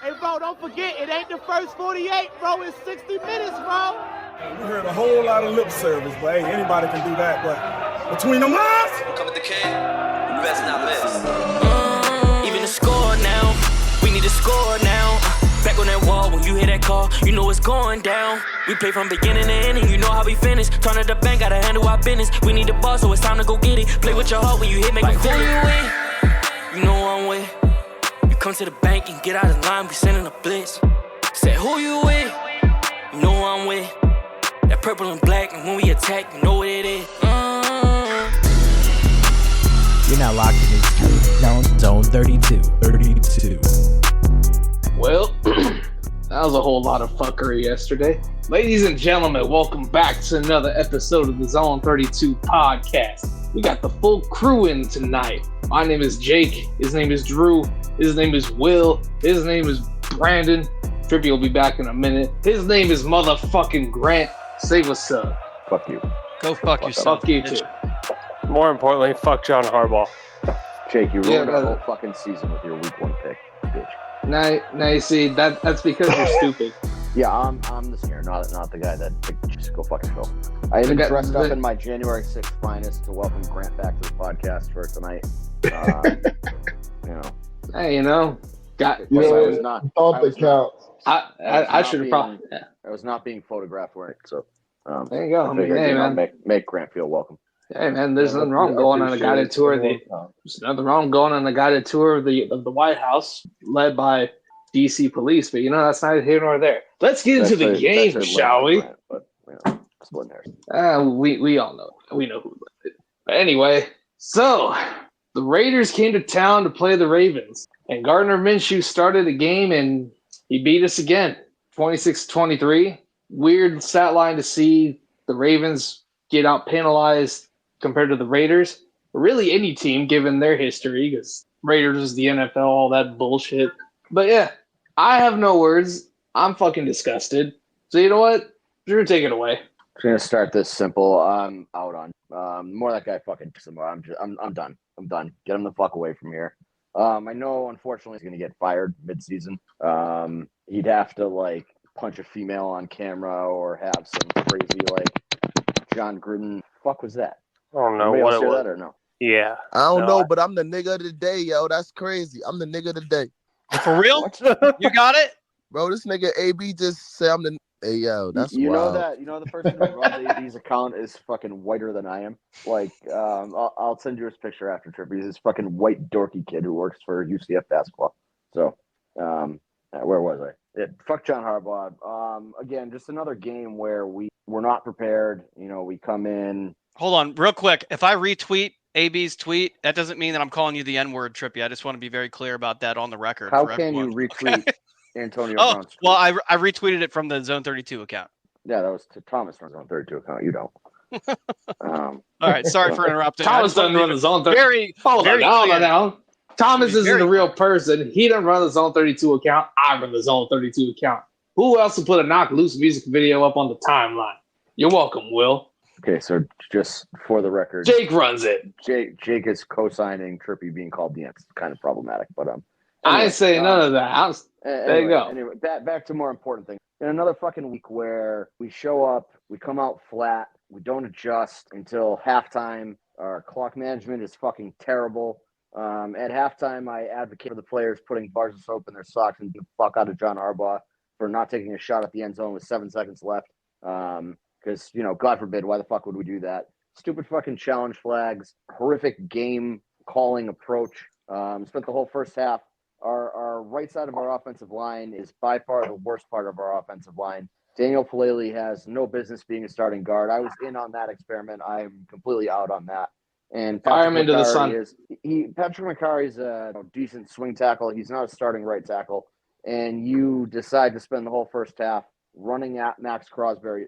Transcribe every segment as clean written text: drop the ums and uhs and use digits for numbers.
Hey, bro, don't forget, it ain't the first 48, bro. It's 60 minutes, bro. We heard a whole lot of lip service, but hey, anybody can do that. But between them lines, come with the kid, you best not miss. Even the score now, we need to score now. Back on that wall, when you hear that call, you know it's going down. We play from beginning to ending, you know how we finish. Turn to the bank, gotta handle our business. We need the ball, so it's time to go get it. Play with your heart when you hit, make like, who you with? You know I'm with. You come to the bank and get out of line, we sending a blitz. Say who you with? You know I'm with. That purple and black, and when we attack, you know what it is. You're now locked in Zone 32. Well, that was a whole lot of fuckery yesterday. Ladies and gentlemen, welcome back to another episode of the Zone 32 podcast. We got the full crew in tonight. My name is Jake. His name is Drew. His name is Will. His name is Brandon. Trippy will be back in a minute. His name is motherfucking Grant. Say what's up. Fuck you. Go fuck yourself. Fuck you too. More importantly, fuck John Harbaugh. Jake, you ruined our whole fucking season with your week one pick, bitch. Now you see, that's because you're stupid. Yeah, I'm the scared, not the guy that just go fucking Phil. I even dressed up in my January 6th finest to welcome Grant back to the podcast for tonight. Hey, got. I was not. I should have probably. Yeah. I was not being photographed wearing. So there you go. Hey, man, make Grant feel welcome. Hey man, there's nothing wrong going on a guided tour of the. There's nothing wrong going on a guided tour of the White House, led by DC police. But that's neither here nor there. Let's get into the game, shall we? We all know. We know who led it. But anyway, so the Raiders came to town to play the Ravens, and Gardner Minshew started the game, and he beat us again, 26-23. Weird stat line to see the Ravens get out penalized compared to the Raiders, or really any team given their history, because Raiders is the NFL, all that bullshit. But yeah, I have no words. I'm fucking disgusted. So you know what? Drew, take it away. I'm gonna start this simple. I'm out on more that guy fucking. I'm done. I'm done. Get him the fuck away from here. I know, unfortunately, he's gonna get fired mid-season. He'd have to punch a female on camera or have some crazy John Gruden. Fuck was that? I don't know what what it was. That or no? Yeah. I don't know, but I'm the nigga of the day, yo. That's crazy. I'm the nigga of the day. For real? You got it? Bro, this nigga AB just say I'm the hey yo, that's you wild. know that the person who runs AB's account is fucking whiter than I am. I'll send you his picture after trip. He's this fucking white dorky kid who works for UCF basketball. So where was I? Fuck John Harbaugh. Again, just another game where we're not prepared. We come in. Hold on, real quick. If I retweet AB's tweet, that doesn't mean that I'm calling you the N-word, Trippy. I just want to be very clear about that on the record. How can you retweet Antonio Brown's tweet? Well, I retweeted it from the Zone 32 account. Yeah, that was to Thomas from Zone 32 account. You don't. All right, sorry for interrupting. Thomas doesn't run the Zone 32. Now. Thomas isn't the real person. He doesn't run the Zone 32 account. I run the Zone 32 account. Who else would put a Knock Loose music video up on the timeline? You're welcome, Will. Okay, so just for the record, Jake runs it. Jake is co-signing Trippy being called the Ants. It's kind of problematic, but anyway, I ain't saying none of that. There you go. Anyway, back to more important things. In another fucking week where we show up, we come out flat, we don't adjust until halftime. Our clock management is fucking terrible. At halftime, I advocate for the players putting bars of soap in their socks and get the fuck out of John Harbaugh for not taking a shot at the end zone with 7 seconds left. Because, God forbid, why the fuck would we do that? Stupid fucking challenge flags, horrific game calling approach. Spent the whole first half. Our right side of our offensive line is by far the worst part of our offensive line. Daniel Falele has no business being a starting guard. I was in on that experiment. I'm completely out on that. And Patrick McCarry is a decent swing tackle. He's not a starting right tackle. And you decide to spend the whole first half running at Max Crosby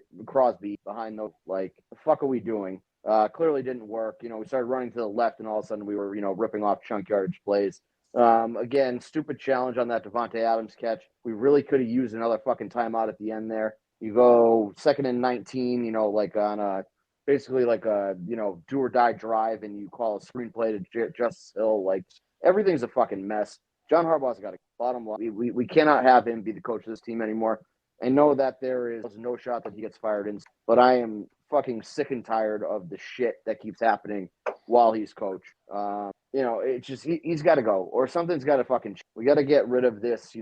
behind the the fuck are we doing? Clearly didn't work. We started running to the left, and all of a sudden we were ripping off chunk yardage plays. Again, stupid challenge on that Devontae Adams catch. We really could have used another fucking timeout at the end there. You go 2nd and 19, on a basically do or die drive, and you call a screenplay to Justice Hill. Everything's a fucking mess. John Harbaugh's got to. Bottom line, we cannot have him be the coach of this team anymore. I know that there is no shot that he gets fired but I am fucking sick and tired of the shit that keeps happening while he's coach. It's just he's got to go, or something's got to fucking. We got to get rid of this.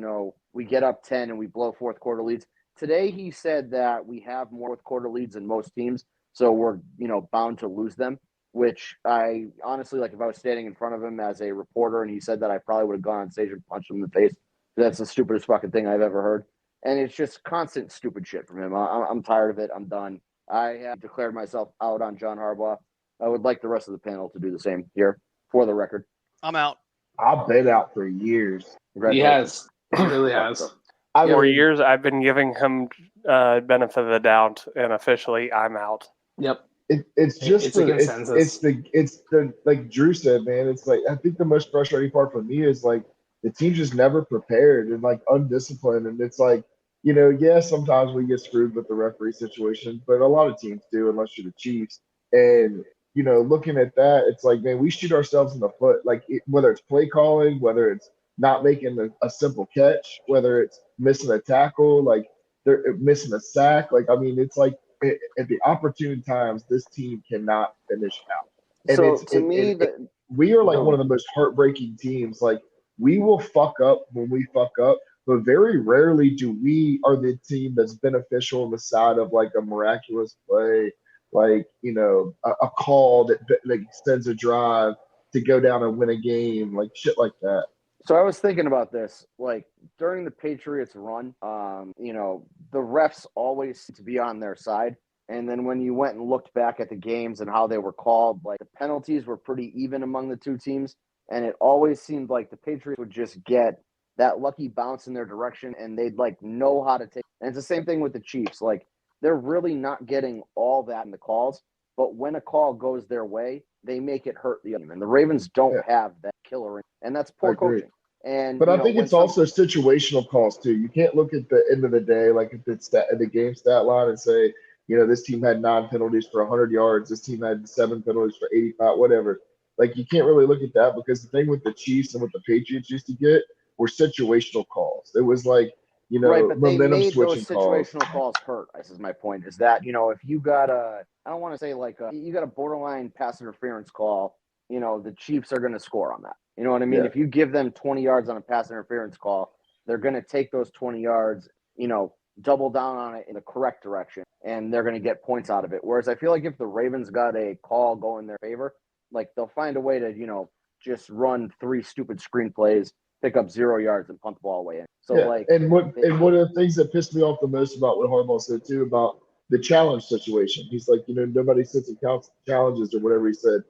We get up 10 and we blow fourth quarter leads. Today he said that we have more fourth quarter leads than most teams, so we're bound to lose them. Which I honestly, like, if I was standing in front of him as a reporter and he said that, I probably would have gone on stage and punched him in the face. That's the stupidest fucking thing I've ever heard. And it's just constant stupid shit from him. I'm tired of it. I'm done. I have declared myself out on John Harbaugh. I would like the rest of the panel to do the same here, for the record. I'm out. I've been out for years. He has. He really has. For years, I've been giving him benefit of the doubt, and officially, I'm out. Yep. It's just a consensus. It's the like Drew said, man. It's like I think the most frustrating part for me is like the team just never prepared and like undisciplined, and it's like sometimes we get screwed with the referee situation, but a lot of teams do unless you're the Chiefs. And looking at that, it's like, man, we shoot ourselves in the foot. Like whether it's play calling, whether it's not making a simple catch, whether it's missing a tackle, like they're missing a sack. Like, I mean, it's like at the opportune times, this team cannot finish out. And we are like one of the most heartbreaking teams. Like we will fuck up when we fuck up, but very rarely are the team that's beneficial on the side of like a miraculous play, like a call that like extends a drive to go down and win a game, like shit like that. So I was thinking about this, like during the Patriots run, the refs always seem to be on their side. And then when you went and looked back at the games and how they were called, like the penalties were pretty even among the two teams. And it always seemed like the Patriots would just get that lucky bounce in their direction and they'd like know how to take. And it's the same thing with the Chiefs. Like they're really not getting all that in the calls, but when a call goes their way, they make it hurt the other team. And the Ravens don't have that killer, and that's poor coaching. But I think it's also situational calls too. You can't look at the end of the day, like if it's the game stat line and say, this team had 9 penalties for 100 yards. This team had 7 penalties for 85, whatever. Like you can't really look at that because the thing with the Chiefs and what the Patriots used to get were situational calls. It was like, right, but momentum they made switching those situational calls hurt. This is my point. Is that if you got I don't want to say you got a borderline pass interference call, the Chiefs are going to score on that. You know what I mean? Yeah. If you give them 20 yards on a pass interference call, they're going to take those 20 yards, double down on it in the correct direction, and they're going to get points out of it. Whereas I feel like if the Ravens got a call go in their favor, like they'll find a way to just run 3 stupid screen plays, pick up 0 yards, and punt the ball away in. So and one of the things that pissed me off the most about what Harbaugh said too about the challenge situation, he's like, nobody sits and counts challenges or whatever he said.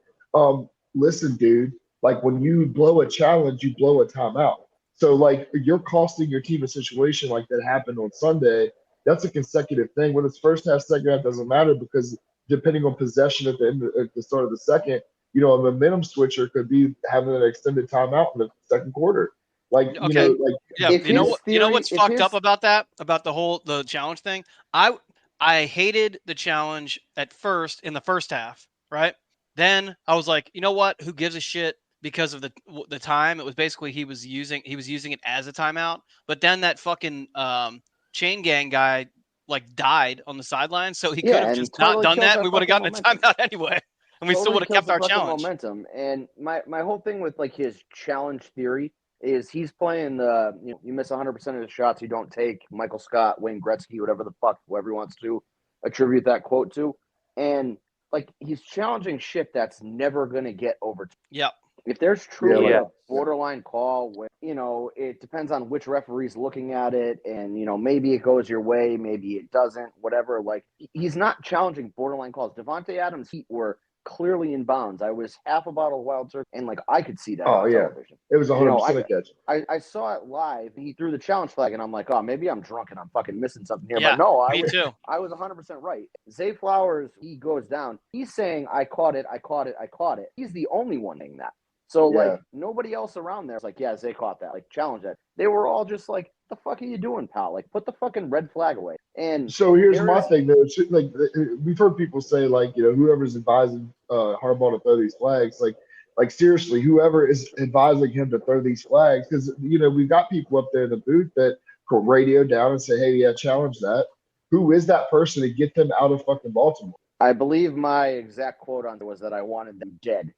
Listen, dude, like when you blow a challenge, you blow a timeout. So like you're costing your team a situation like that happened on Sunday. That's a consecutive thing. Whether it's first half, second half, doesn't matter because depending on possession at the start of the second, a momentum switcher could be having an extended timeout in the second quarter. Like, okay. You know what's fucked up about that? About the challenge thing? I hated the challenge at first in the first half, right? Then I was like, you know what? Who gives a shit? Because of the time, it was basically he was using it as a timeout. But then that fucking chain gang guy like died on the sideline, so he could have just not done that. We would have gotten a timeout anyway, and we still would have kept our challenge momentum. And my whole thing with like his challenge theory is he's playing the you miss 100% of the shots you don't take. Michael Scott, Wayne Gretzky, whatever the fuck whoever wants to attribute that quote to, and like he's challenging shit that's never gonna get over. Yep. If there's truly a borderline call where, it depends on which referee's looking at it and, maybe it goes your way, maybe it doesn't, whatever. Like, he's not challenging borderline calls. Devontae Adams' feet were clearly in bounds. I was half a bottle of Wild Turkey, and, I could see that on television. It was 100% a catch. I saw it live. He threw the challenge flag, and I'm like, oh, maybe I'm drunk and I'm fucking missing something here. Yeah, but no, me too. I was 100% right. Zay Flowers, he goes down. He's saying, I caught it. He's the only one saying that. So, nobody else around there is like, yeah, Zay caught that. Like, challenge that. They were all just like, the fuck are you doing, pal? Like, put the fucking red flag away. And so here's my thing, though. Like, we've heard people say, like, whoever's advising Harbaugh to throw these flags, like, Like seriously, whoever is advising him to throw these flags, because we've got people up there in the booth that could radio down and say, "Hey, yeah, challenge that." Who is that person to get them out of fucking Baltimore? I believe my exact quote on it was that I wanted them dead.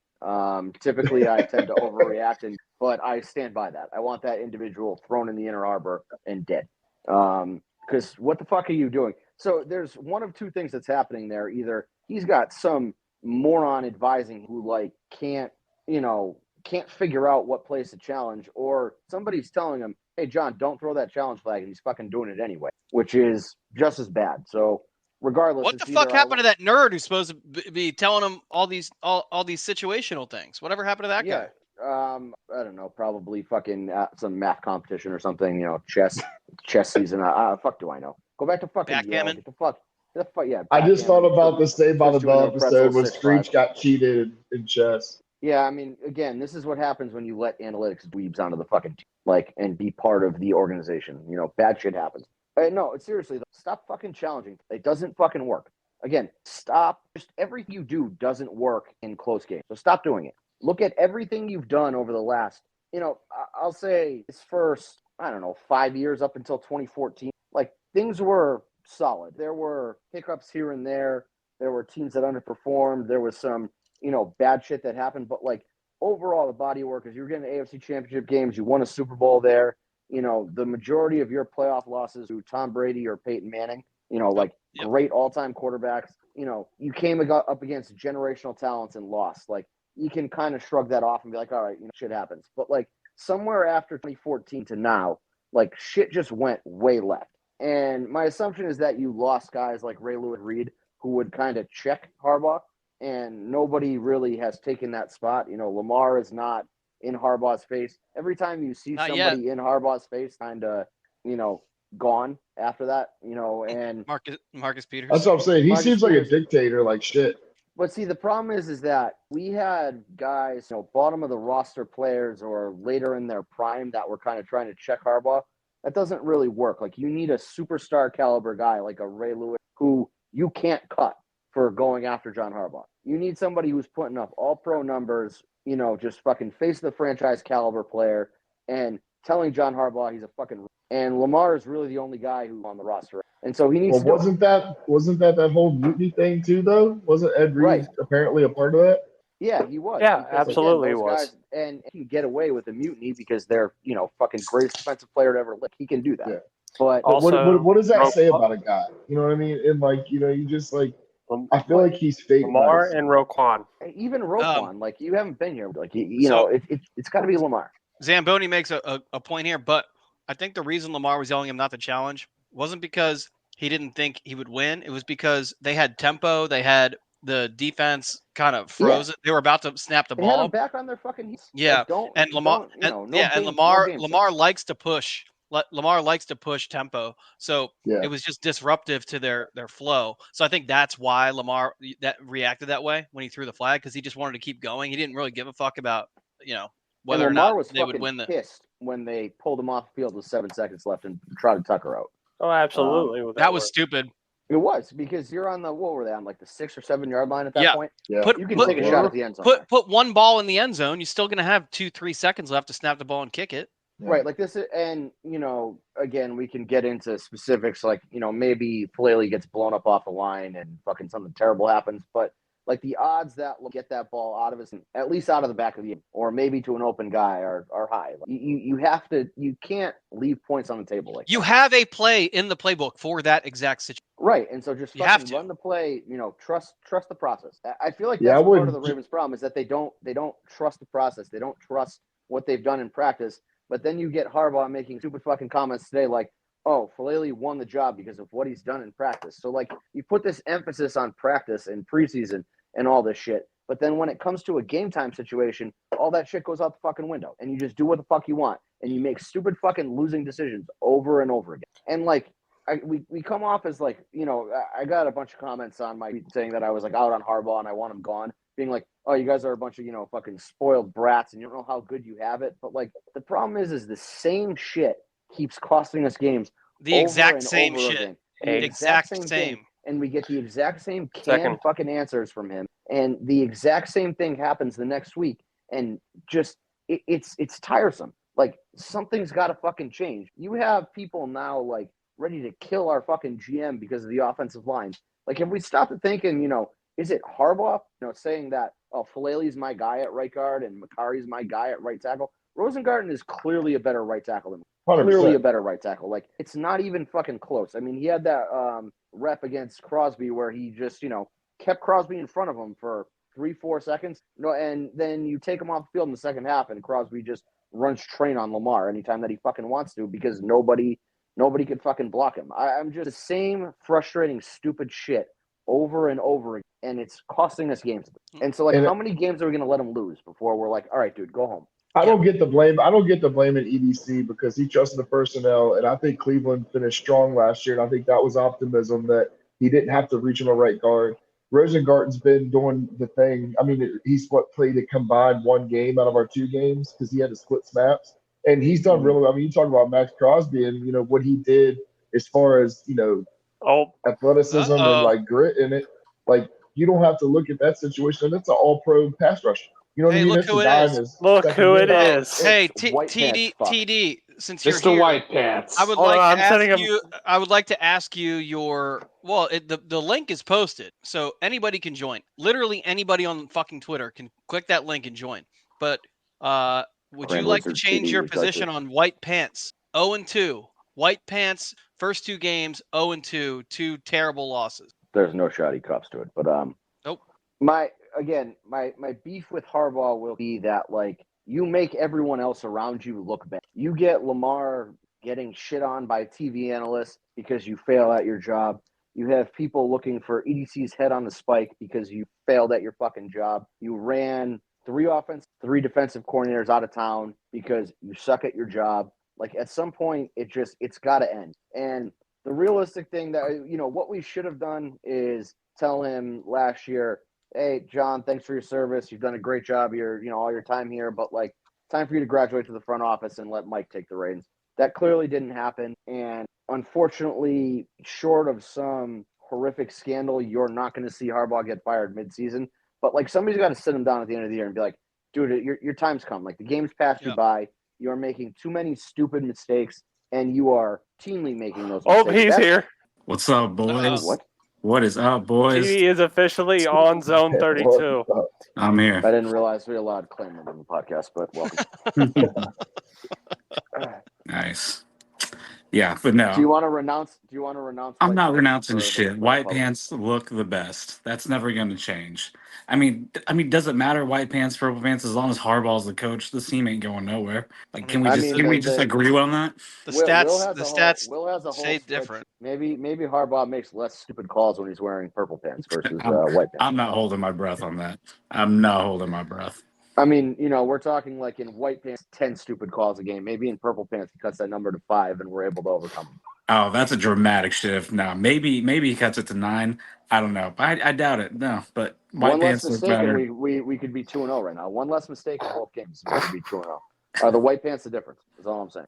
Typically, I tend to overreact, but I stand by that. I want that individual thrown in the Inner Harbor and dead. Because what the fuck are you doing? So there's one of two things that's happening there. Either he's got some moron advising who can't figure out what place to challenge, or somebody's telling him, "Hey, John, don't throw that challenge flag," and he's fucking doing it anyway, which is just as bad. So regardless, what the fuck happened to that nerd who's supposed to be telling him all these situational things? Whatever happened to that guy? I don't know, probably fucking some math competition or something, chess season. Fuck do I know? Go back to fucking backgammon. Get the fuck, yeah. I just thought about the Saved by the Bell episode when Screech got cheated in chess. Yeah, I mean, again, this is what happens when you let analytics dweebs onto the fucking team, and be part of the organization. Bad shit happens. No, seriously, though, stop fucking challenging. It doesn't fucking work. Again, stop. Just everything you do doesn't work in close games. So stop doing it. Look at everything you've done over the last, I'll say this first, 5 years up until 2014. Things were solid. There were hiccups here and there. There were teams that underperformed. There was some, bad shit that happened. But overall, the body of work is you're getting AFC Championship games. You won a Super Bowl there. The majority of your playoff losses to Tom Brady or Peyton Manning, great all-time quarterbacks. You came up against generational talents and lost. You can kind of shrug that off and be like, all right, shit happens. But somewhere after 2014 to now, shit just went way left. And my assumption is that you lost guys like Ray Lewis Reed who would kind of check Harbaugh, and nobody really has taken that spot. Lamar is not in Harbaugh's face. Every time you see somebody in Harbaugh's face, kind of, gone after that, and Marcus Peters. That's what I'm saying. He seems like a dictator, like shit. But see, the problem is that we had guys, bottom of the roster players or later in their prime that were kind of trying to check Harbaugh. That doesn't really work. You need a superstar caliber guy like a Ray Lewis who you can't cut for going after John Harbaugh. You need somebody who's putting up all pro numbers, just fucking face of the franchise caliber player and telling John Harbaugh he's a fucking. And Lamar is really the only guy who's on the roster. And so he needs to. Wasn't that whole mutiny thing too, though? Wasn't Ed Reed apparently a part of that? Yeah, he was. Yeah, absolutely again, was. Guys, and he can get away with a mutiny because they're, fucking greatest defensive player to ever live. He can do that. Yeah. But also, what does that say about a guy? You know what I mean? And you just I feel like he's fake. Lamar and Roquan. Even Roquan, you haven't been here. It's got to be Lamar. Zamboni makes a point here, but I think the reason Lamar was yelling him not to challenge wasn't because he didn't think he would win. It was because they had tempo. They had the defense kind of frozen. Yeah. They were about to snap the ball. They had them back on their fucking heels. Yeah, Lamar likes to push. Lamar likes to push tempo, so it was just disruptive to their flow. So I think that's why Lamar that reacted that way when he threw the flag, because he just wanted to keep going. He didn't really give a fuck about whether or not they would win. Pissed when they pulled him off the field with 7 seconds left and trotted Tucker out. Oh, absolutely. That was stupid. It was, because you're on what were they on, the 6 or 7 yard line at that point? Yeah. You can take a shot at the end zone. Put one ball in the end zone. You're still going to have 2-3 seconds left to snap the ball and kick it. Right, this is, and again, we can get into specifics, maybe Falele gets blown up off the line and fucking something terrible happens, but the odds that we'll get that ball out of us, at least out of the back of the end, or maybe to an open guy, are high. You can't leave points on the table you have a play in the playbook for that exact situation. Right, and so just fucking run the play. Trust the process. I feel like that's part of the Ravens' problem is that they don't trust the process. They don't trust what they've done in practice. But then you get Harbaugh making stupid fucking comments today oh, Falele won the job because of what he's done in practice. So, you put this emphasis on practice and preseason and all this shit. But then when it comes to a game time situation, all that shit goes out the fucking window. And you just do what the fuck you want. And you make stupid fucking losing decisions over and over again. And, we come off as, I got a bunch of comments on my tweet saying that I was, out on Harbaugh and I want him gone. Being oh, you guys are a bunch of, fucking spoiled brats and you don't know how good you have it. But, the problem is the same shit keeps costing us games. The exact same shit. The exact same. And we get the exact same fucking answers from him. And the exact same thing happens the next week. and just it's tiresome. Like, something's got to fucking change. You have people now like ready to kill our fucking GM because of the offensive line. Like, have we stopped thinking, is it Harbaugh, saying that, oh, Falele's my guy at right guard and Makari's my guy at right tackle? Rosengarten is clearly a better right tackle than me. 100%. Clearly a better right tackle. Like, it's not even fucking close. I mean, he had that rep against Crosby where he just, kept Crosby in front of him for 3-4 seconds. And then you take him off the field in the second half and Crosby just runs train on Lamar anytime that he fucking wants to because nobody could fucking block him. I'm just the same frustrating, stupid shit over and over again, and it's costing us games. And so, how many games are we going to let him lose before we're like, all right, dude, go home? I don't get the blame. I don't get the blame in EDC because he trusted the personnel, and I think Cleveland finished strong last year, and I think that was optimism that he didn't have to reach on the right guard. Rosengarten's been doing the thing. I mean, he's played a combined one game out of our 2 games because he had to split snaps. And he's done really well. I mean, you talk about Max Crosby and, what he did as far as, athleticism and, like, grit in it. Like, you don't have to look at that situation. That's an all-pro pass rusher. You know what I mean? Look That's who a it guy is. in his Look second who year. it is. Hey, White TD, pants, TD, since you're Mr. here, White Pants. I would Hold like on, to I'm sending ask him- you. I would like to ask you your. Well, the link is posted, so anybody can join. Literally anybody on fucking Twitter can click that link and join. But would Grand you like to Wizard change TD your would like position to- on White Pants? 0-2. White Pants first 2 games 0-2, 2 terrible losses. There's no shoddy cups to it, but Nope. My beef with Harbaugh will be that, like, you make everyone else around you look bad. You get Lamar getting shit on by TV analysts because you fail at your job. You have people looking for EDC's head on the spike because you failed at your fucking job. You ran 3 3 defensive coordinators out of town because you suck at your job. Like, at some point, it's got to end. And the realistic thing that, what we should have done is tell him last year, hey, John, thanks for your service. You've done a great job here, all your time here, but, like, time for you to graduate to the front office and let Mike take the reins. That clearly didn't happen. And unfortunately, short of some horrific scandal, you're not going to see Harbaugh get fired midseason. But, like, somebody's got to sit him down at the end of the year and be like, dude, your time's come. Like, the game's passed you by. You're making too many stupid mistakes, and you are routinely making those mistakes. Oh, he's here. What's up, boys? What? What is up, boys? TV is officially on Zone 32. I'm here. I didn't realize we allowed claimant in the podcast, but welcome. Nice. Yeah, but no. Do you want to renounce? I'm not renouncing shit. White pants look the best. That's never going to change. I mean, does it matter white pants, purple pants? As long as Harbaugh's the coach, this team ain't going nowhere. Like, can we just agree on that? The stats Will has a whole say different. Maybe Harbaugh makes less stupid calls when he's wearing purple pants versus white pants. I'm not holding my breath on that. I'm not holding my breath. I mean, we're talking like in white pants, 10 stupid calls a game. Maybe in purple pants, he cuts that number to 5, and we're able to overcome them. Oh, that's a dramatic shift. No, maybe he cuts it to 9. I don't know. I doubt it. No, but white One pants less look mistake, better. and we could be 2-0 right now. One less mistake in both games, we could be 2-0. Are the white pants the difference? That's all I'm saying.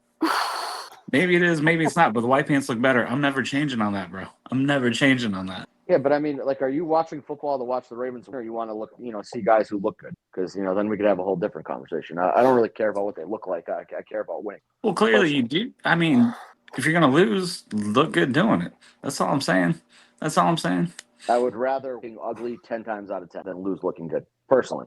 Maybe it is, maybe it's not, but the white pants look better. I'm never changing on that, bro. I'm never changing on that. Yeah, but I mean, like, are you watching football to watch the Ravens win, or you want to look, see guys who look good? Because, then we could have a whole different conversation. I don't really care about what they look like. I care about winning. Well, clearly you do. I mean, if you're going to lose, look good doing it. That's all I'm saying. I would rather being ugly 10 times out of 10 than lose looking good, personally.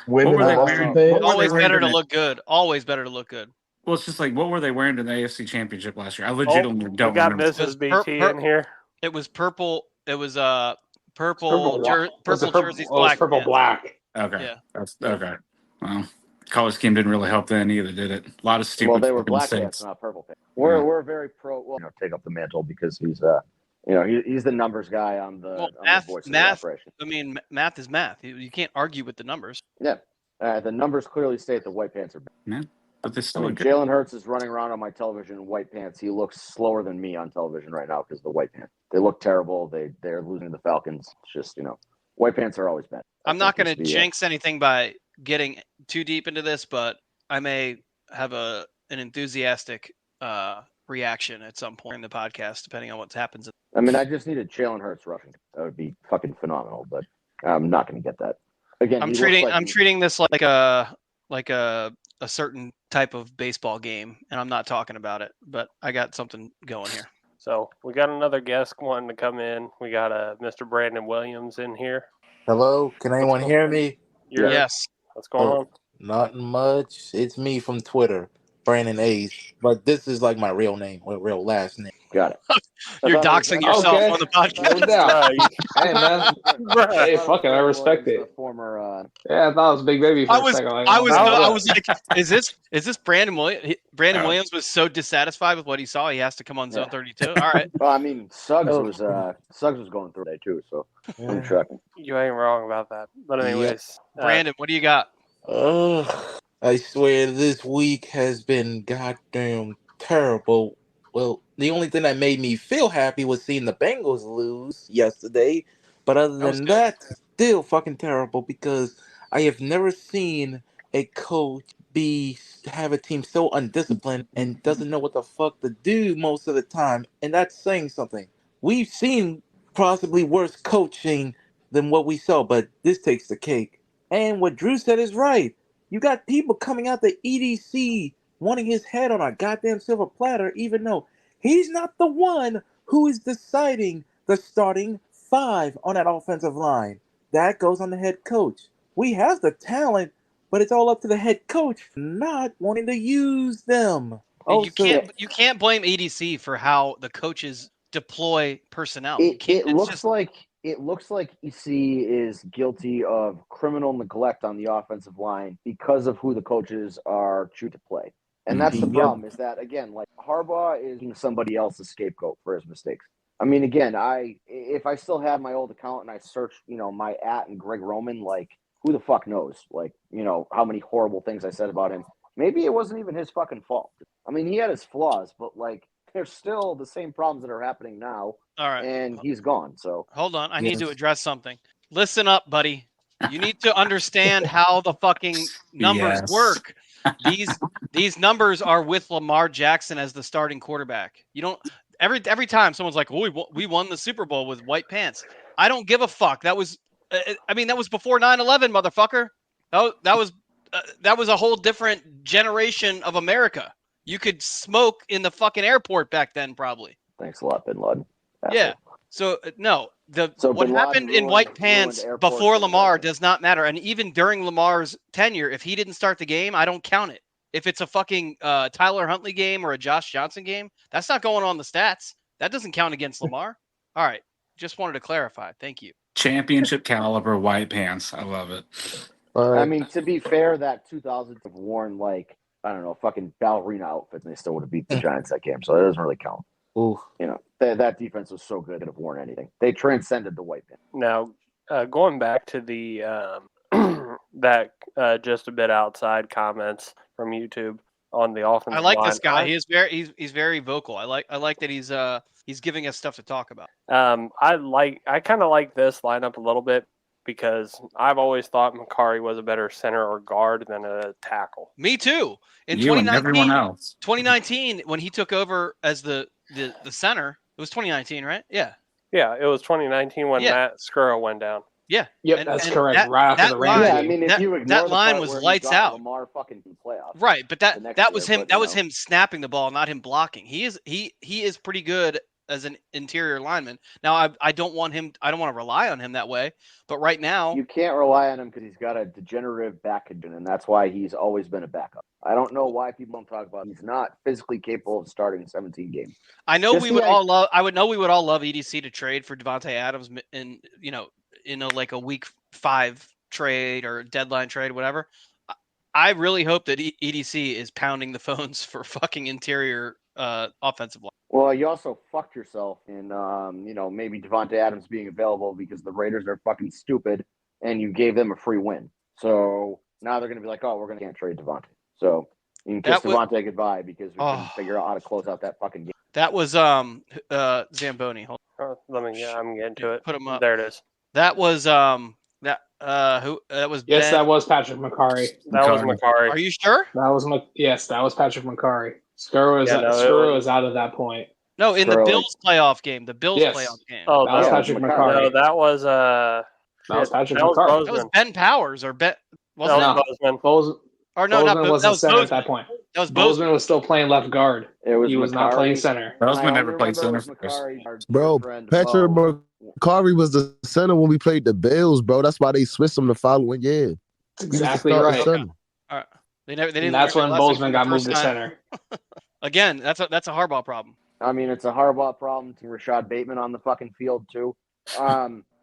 What were they wearing? Always better to look good. Always better to look good. Well, it's just like, what were they wearing to the AFC Championship last year? I legitimately don't got remember. Mrs. BT in here. It was purple. It was purple jerseys, black. Purple black. Okay. Yeah. That's okay. Well, color scheme didn't really help then either, did it? A lot of stupid. Well, they were black mistakes. pants, not purple pants. We're very pro. Well, take up the mantle because he's he's the numbers guy on the voice of the operation. I mean, math is math. You can't argue with the numbers. Yeah, the numbers clearly state the white pants are bad. Yeah, but they still look good. Jalen Hurts is running around on my television in white pants. He looks slower than me on television right now because of the white pants. They look terrible. They're losing to the Falcons. It's just white pants are always bad. I'm not going to jinx anything by getting too deep into this, but I may have an enthusiastic reaction at some point in the podcast, depending on what happens. I mean, I just needed Jalen Hurts rushing. That would be fucking phenomenal, but I'm not going to get that. Again, I'm treating this like a certain type of baseball game, and I'm not talking about it, but I got something going here. So we got another guest wanting to come in. We got Mr. Brandon Williams in here. Hello, can anyone hear me? Yes. What's going on? Nothing much. It's me from Twitter, Brandon Ace. But this is like my real name, or real last name. Got it. You're doxing yourself on the podcast. No doubt. Hey, man. Hey, fuck it. I respect it. Yeah, I thought it was Big Baby for a second. I was like, is this Brandon Williams? Brandon Williams was so dissatisfied with what he saw, he has to come on Zone 32. All right. Well, I mean, Suggs was going through that too, so I'm tracking. You ain't wrong about that. But anyways, Brandon, what do you got? I swear this week has been goddamn terrible. Well, the only thing that made me feel happy was seeing the Bengals lose yesterday. But other than that, still fucking terrible because I have never seen a coach have a team so undisciplined and doesn't know what the fuck to do most of the time. And that's saying something. We've seen possibly worse coaching than what we saw, but this takes the cake. And what Drew said is right. You got people coming out the EDC wanting his head on a goddamn silver platter, even though he's not the one who is deciding the starting five on that offensive line. That goes on the head coach. We have the talent, but it's all up to the head coach not wanting to use them. You can't blame EDC for how the coaches deploy personnel. It looks like EC is guilty of criminal neglect on the offensive line because of who the coaches are choosing to play. And that's the problem, is that, again, like Harbaugh is somebody else's scapegoat for his mistakes. I mean, again, if I still had my old account and I searched, my @ and Greg Roman, like, who the fuck knows? Like, how many horrible things I said about him. Maybe it wasn't even his fucking fault. I mean, he had his flaws, but, like, there's still the same problems that are happening now. All right. And he's gone, so. Hold on. I need to address something. Listen up, buddy. You need to understand how the fucking numbers work. These numbers are with Lamar Jackson as the starting quarterback. You don't every time someone's like, "Oh, we won the Super Bowl with white pants." I don't give a fuck. That was that was before 9/11, motherfucker. That was a whole different generation of America. You could smoke in the fucking airport back then, probably. Thanks a lot, Bin Laden. Yeah. So no, what Bin happened Laden in white ruined pants airports before in Lamar America. does not matter. And even during Lamar's tenure, if he didn't start the game, I don't count it. If it's a fucking Tyler Huntley game or a Josh Johnson game, that's not going on the stats. That doesn't count against Lamar. All right. Just wanted to clarify. Thank you. Championship caliber white pants. I love it. I mean, to be fair, that 2000s have worn, like, I don't know, fucking ballerina outfits, and they still would have beat the Giants that game, so that doesn't really count. Ooh. That defense was so good, they could have worn anything. They transcended the white pants. Now, going back to the that just a bit outside comments from YouTube on the offensive I like line. this guy. He's very vocal. I like that he's giving us stuff to talk about. I kind of like this lineup a little bit because I've always thought Macari was a better center or guard than a tackle. Me too. In You and everyone 2019, else. 2019, when he took over as the center, it was 2019, right? Yeah. Yeah, it was 2019 when Matt Skura went down. Yeah. Yep, that's correct. Right after the Rams Yeah, I game. mean, if you ignore that the line part was where he lights got out. Lamar fucking in playoffs. Right, but that was year, him. but, That was him snapping the ball, not him blocking. He is pretty good as an interior lineman. Now, I don't want to rely on him that way. But right now, You can't rely on him because he's got a degenerative back condition, and that's why he's always been a backup. I don't know why people don't talk about him. He's not physically capable of starting 17 games. I know Just we the would idea- all love. I would know we would all love EDC to trade for Devontae Adams in like a week 5 trade or deadline trade, whatever. I really hope that EDC is pounding the phones for fucking interior offensive line. Well, you also fucked yourself in, maybe Devontae Adams being available because the Raiders are fucking stupid, and you gave them a free win. So now they're going to be like, oh, we're going to can't trade Devontae. So you can kiss Devontae goodbye because we couldn't figure out how to close out that fucking game. That was Zamboni. Hold on. I'm getting to it. Put him up. There it is. That was that was Yes, Ben. that was Patrick McCarry. That was McCarry. Are you sure? That was Patrick McCarry. Skura was out at that point. No, in the Bills playoff game. The Bills Yes. playoff game. Oh, that was Patrick McCarry. No, that was That was Patrick that was McCarthy. That was Bozeman. Ben Powers or Ben. Wasn't That it? was Bozeman. Or no, Bozeman not wasn't that was center Bozeman. at that point. That was Bozeman was still playing left guard. It was He was not playing center. And I Bozeman never only played remember center it was first. Macari, our dear Bro, friend Patrick Mo. McCarvey was the center when we played the Bills, bro. That's why they switched him the following year. That's He was the exactly starting right. center. All right. They didn't. And that's learn when their lesson Bozeman from the got moved first to time. center. Again, that's a Harbaugh problem. I mean, it's a Harbaugh problem to Rashad Bateman on the fucking field too.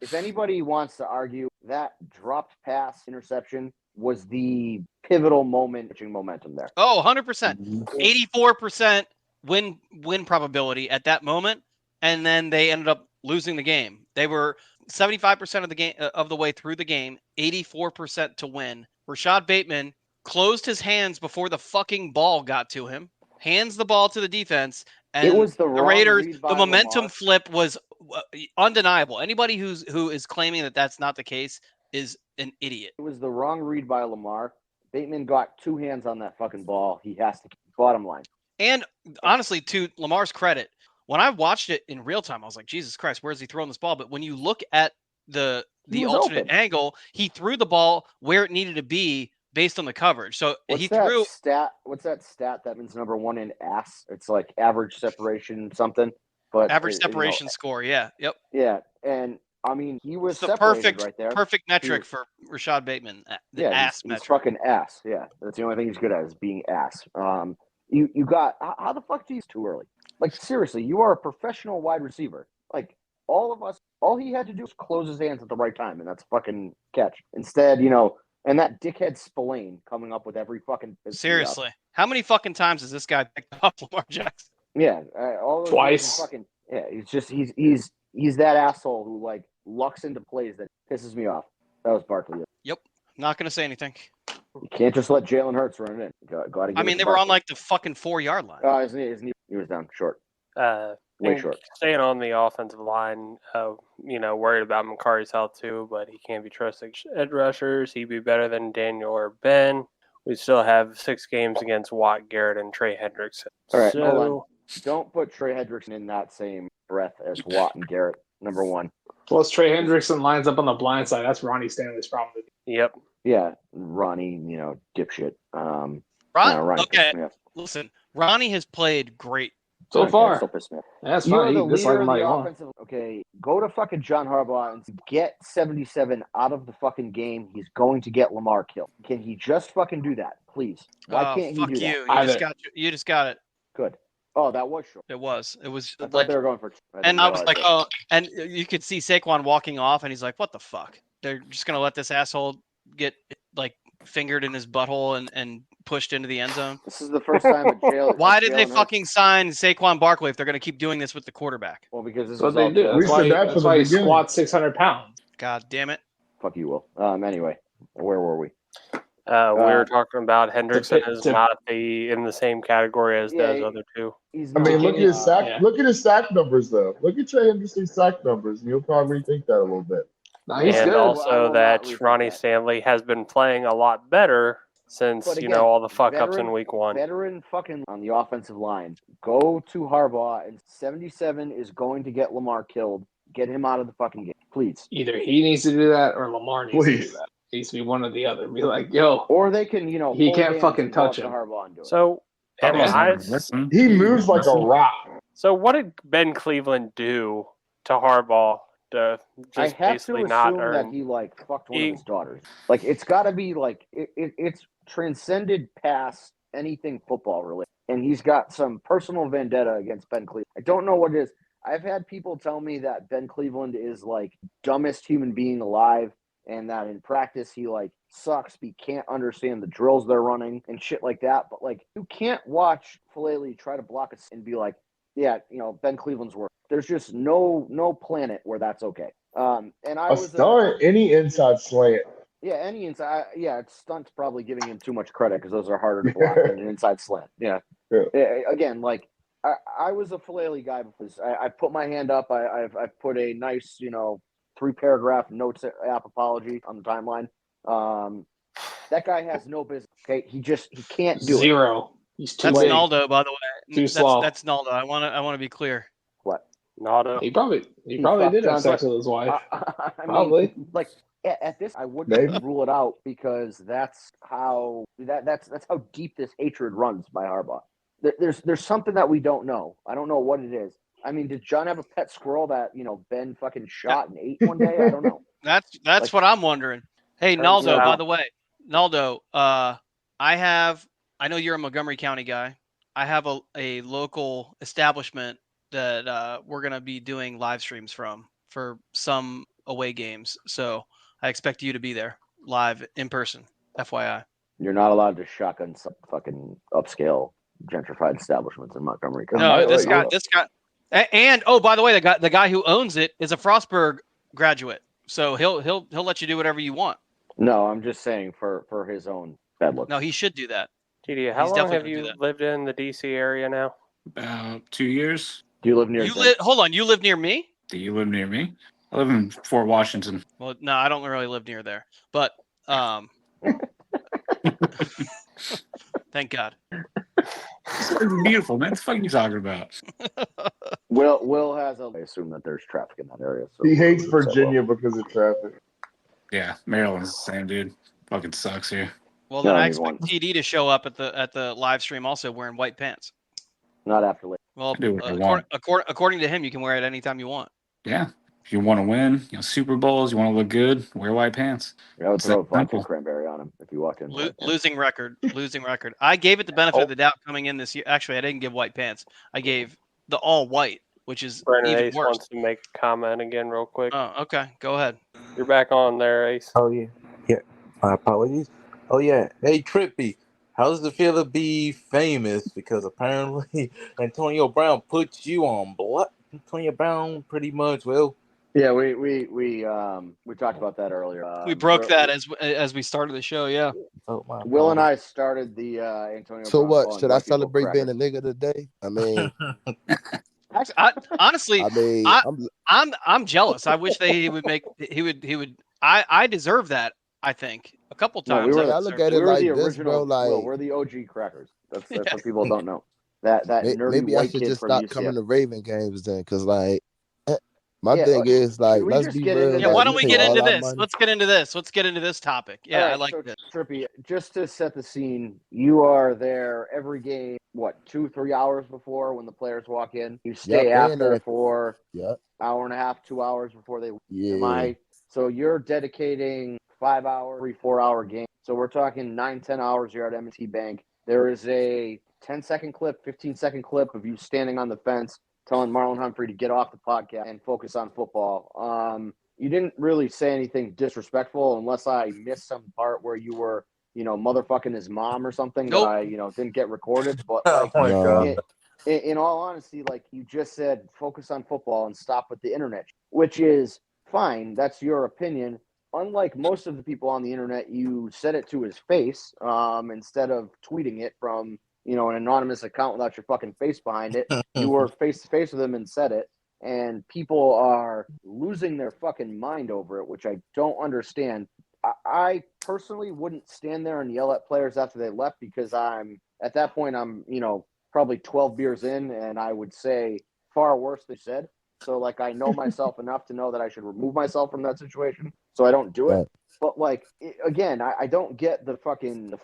If anybody wants to argue that dropped pass interception was the pivotal moment, pitching momentum there. Oh, 100%. 84% win probability at that moment, and then they ended up losing the game. They were 75% of the game of the way through the game, 84% to win. Rashad Bateman closed his hands before the fucking ball got to him, hands the ball to the defense, and It was the wrong Raiders. read by The momentum Lamar. flip was undeniable. Anybody who is claiming that that's not the case is an idiot. It was the wrong read by Lamar. Bateman got two hands on that fucking ball. He has to bottom line. And honestly, to Lamar's credit, when I watched it in real time, I was like, Jesus Christ, where's he throwing this ball? But when you look at the He was alternate open. angle, he threw the ball where it needed to be based on the coverage. So What's he that threw stat? What's that stat that means number one in ass? It's like average separation something. But average you know, separation score. Yeah. Yep. yeah, and I mean he was It's the separated right there. perfect metric was- for Rashad Bateman. The Yeah, ass he's metric. fucking ass. Yeah, that's the only thing he's good at is being ass. You got how the fuck do you too early? Like seriously, you are a professional wide receiver. Like all of us, all he had to do was close his hands at the right time, and that's a fucking catch. Instead, and that dickhead Spillane coming up with every fucking Seriously, how many fucking times has this guy picked up Lamar Jackson? Yeah, all those Twice. Fucking, yeah, he's that asshole who like lucks into plays that pisses me off. That was Barkley. Yep. Not gonna say anything. You can't just let Jalen Hurts run it in. Gotta give I it mean, to they were on Barkley. like the fucking 4-yard line. His knee, he was down short. Way And short. Staying on the offensive line, worried about McCarty's health too, but he can't be trusted edge rushers. He'd be better than Daniel or Ben. We still have 6 games against Watt, Garrett, and Trey Hendrickson. All right, So, hold on. Don't put Trey Hendrickson in that same breath as Watt and Garrett. Number one. Plus, Trey Hendrickson lines up on the blind side. That's Ronnie Stanley's problem. Yep. Yeah, Ronnie, dipshit. Ronnie, okay, yeah. listen, Ronnie has played great. So Okay, far. still pissed me off. That's You're fine. the You dislike leader him of all you the want. offensive. Okay, go to fucking John Harbaugh and get 77 out of the fucking game. He's going to get Lamar killed. Can he just fucking do that, please? Why Oh, can't he fuck do you. that? You just got it. Good. Oh, that was short. It was I thought like, they were going for. and I was like, oh, and you could see Saquon walking off, and he's like, what the fuck? They're just gonna let this asshole get like fingered in his butthole and pushed into the end zone. This is the first time a jail. Why did they fucking sign Saquon Barkley if they're gonna keep doing this with the quarterback? Well, because this That's is what all they do. jail. We said that That's from why the he beginning. squats 600 pounds. God damn it. Fuck you, Will. Anyway, where were we? We were talking about Hendrickson to- is to- not in the same category as Yeah, those other two. He's I mean, look at his sack. Yeah. Look at his sack numbers, though. Look at Trey Henderson's sack numbers, and you'll probably rethink that a little bit. No, he's And good. I also will that not rethink Ronnie that. Stanley has been playing a lot better since, But again, all the fuck-ups veteran- in week 1. Veteran fucking on the offensive line. Go to Harbaugh, and 77 is going to get Lamar killed. Get him out of the fucking game, please. Either he needs to do that or Lamar needs to Please. do that. It needs to be one or the other. Be like, yo, Or they can, He hold can't hands fucking and go touch up to him. Harbaugh and do it. So, and Yeah. I, Listen. He moves like a rock. so what did Ben Cleveland do to Harbaugh to I just have to basically assume not that earn? he fucked one of his daughters. Like it's got to be it's transcended past anything football related, and he's got some personal vendetta against Ben Cleveland. I don't know what it is. I've had people tell me that Ben Cleveland is dumbest human being alive, and that in practice he sucks. He can't understand the drills they're running and shit like that. But you can't watch Falele try to block us and be like, yeah, Ben Cleveland's work. There's just no planet where that's okay. And I A was stunt, any inside slant. yeah, any inside. Yeah, stunt's probably giving him too much credit because those are harder to block than an inside slant. Yeah. Again, I was a Falele guy because I put my hand up. I've put a nice 3-paragraph notes app apology on the timeline. That guy has no business. Okay, he can't do it. zero. He's too That's big. Naldo, by the way. Too slow. That's Naldo. I want to be clear. What? Not a, He probably fucked did have John, sex but- with his wife. I mean, Probably. At this, I wouldn't Maybe. rule it out because that's how deep this hatred runs by Harbaugh. There's something that we don't know. I don't know what it is. I mean, did John have a pet squirrel that Ben fucking shot and ate one day? I don't know. That's what I'm wondering. Hey, Naldo, by the way, Naldo, I know you're a Montgomery County guy. I have a local establishment that we're going to be doing live streams from for some away games. So I expect you to be there live in person, FYI. You're not allowed to shotgun some fucking upscale gentrified establishments in Montgomery County. No, this guy, and by the way, the guy who owns it is a Frostburg graduate, so he'll let you do whatever you want. No, I'm just saying for his own bad luck. No, he should do that. TD, how long have you lived in the DC area now? About 2 years. Do you live near? Hold on, you live near me? Do you live near me? I live in Fort Washington. Well, no, I don't really live near there, but thank God. It's beautiful, man. What the fuck are you talking about? Will has I assume that there's traffic in that area. So he hates Virginia because of traffic. Yeah, Maryland's the same, dude. Fucking sucks here. Well, then I expect TD to show up at the live stream also wearing white pants. Not after late. Well, do what I want. according to him, you can wear it anytime you want. Yeah. If you want to win, Super Bowls, you want to look good, wear white pants. I would throw vodka cranberry on him if you walked in. Losing record. I gave it the benefit of the doubt coming in this year. Actually, I didn't give white pants. I gave the all white, which is Brandon even Ace worse. wants to make a comment again real quick. Oh, okay. Go ahead. You're back on there, Ace. Oh, yeah. Yeah. My apologies. Oh, yeah. Hey, Trippy. How does it feel to be famous? Because apparently Antonio Brown put you on blood. Antonio Brown pretty much, well. Yeah, we talked about that earlier. We broke that as we started the show, yeah. Oh, Will and I started the Antonio So Brown what? calling Should I white people celebrate being a crackers. nigga today? I mean, Honestly, I'm jealous. I wish he would. I deserve that. I think a couple times. I look at it we were like the this, original, bro. Like, Will, we're the OG crackers. That's what people don't know. That nerdy maybe I white should kid just from stop UCF. coming to Raven games then, because like, my thing is like, should we let's just be get real. into Yeah, like, why don't we take get all into our this? money- Let's get into this topic. Yeah, All right, I like so, this. Trippy, just to set the scene, you are there every game, 2-3 hours before when the players walk in. You stay after for hour and a half, 2 hours before they leave. So you're dedicating 5 hours, 3-4 hour game. So we're talking 9-10 hours you're at M&T Bank. There is a 10-second clip, 15-second clip of you standing on the fence telling Marlon Humphrey to get off the podcast and focus on football. You didn't really say anything disrespectful unless I missed some part where you were, motherfucking his mom or something that I, didn't get recorded. But like, Oh my God. In all honesty, like you just said, focus on football and stop with the internet, which is fine. That's your opinion. Unlike most of the people on the internet, you said it to his face instead of tweeting it from, an anonymous account without your fucking face behind it. You were face to face with him and said it. And people are losing their fucking mind over it, which I don't understand. I personally wouldn't stand there and yell at players after they left because at that point, I'm probably 12 beers in, and I would say far worse than said. So, like, I know myself enough to know that I should remove myself from that situation, so I don't do it. Right. But, like, again, I don't get the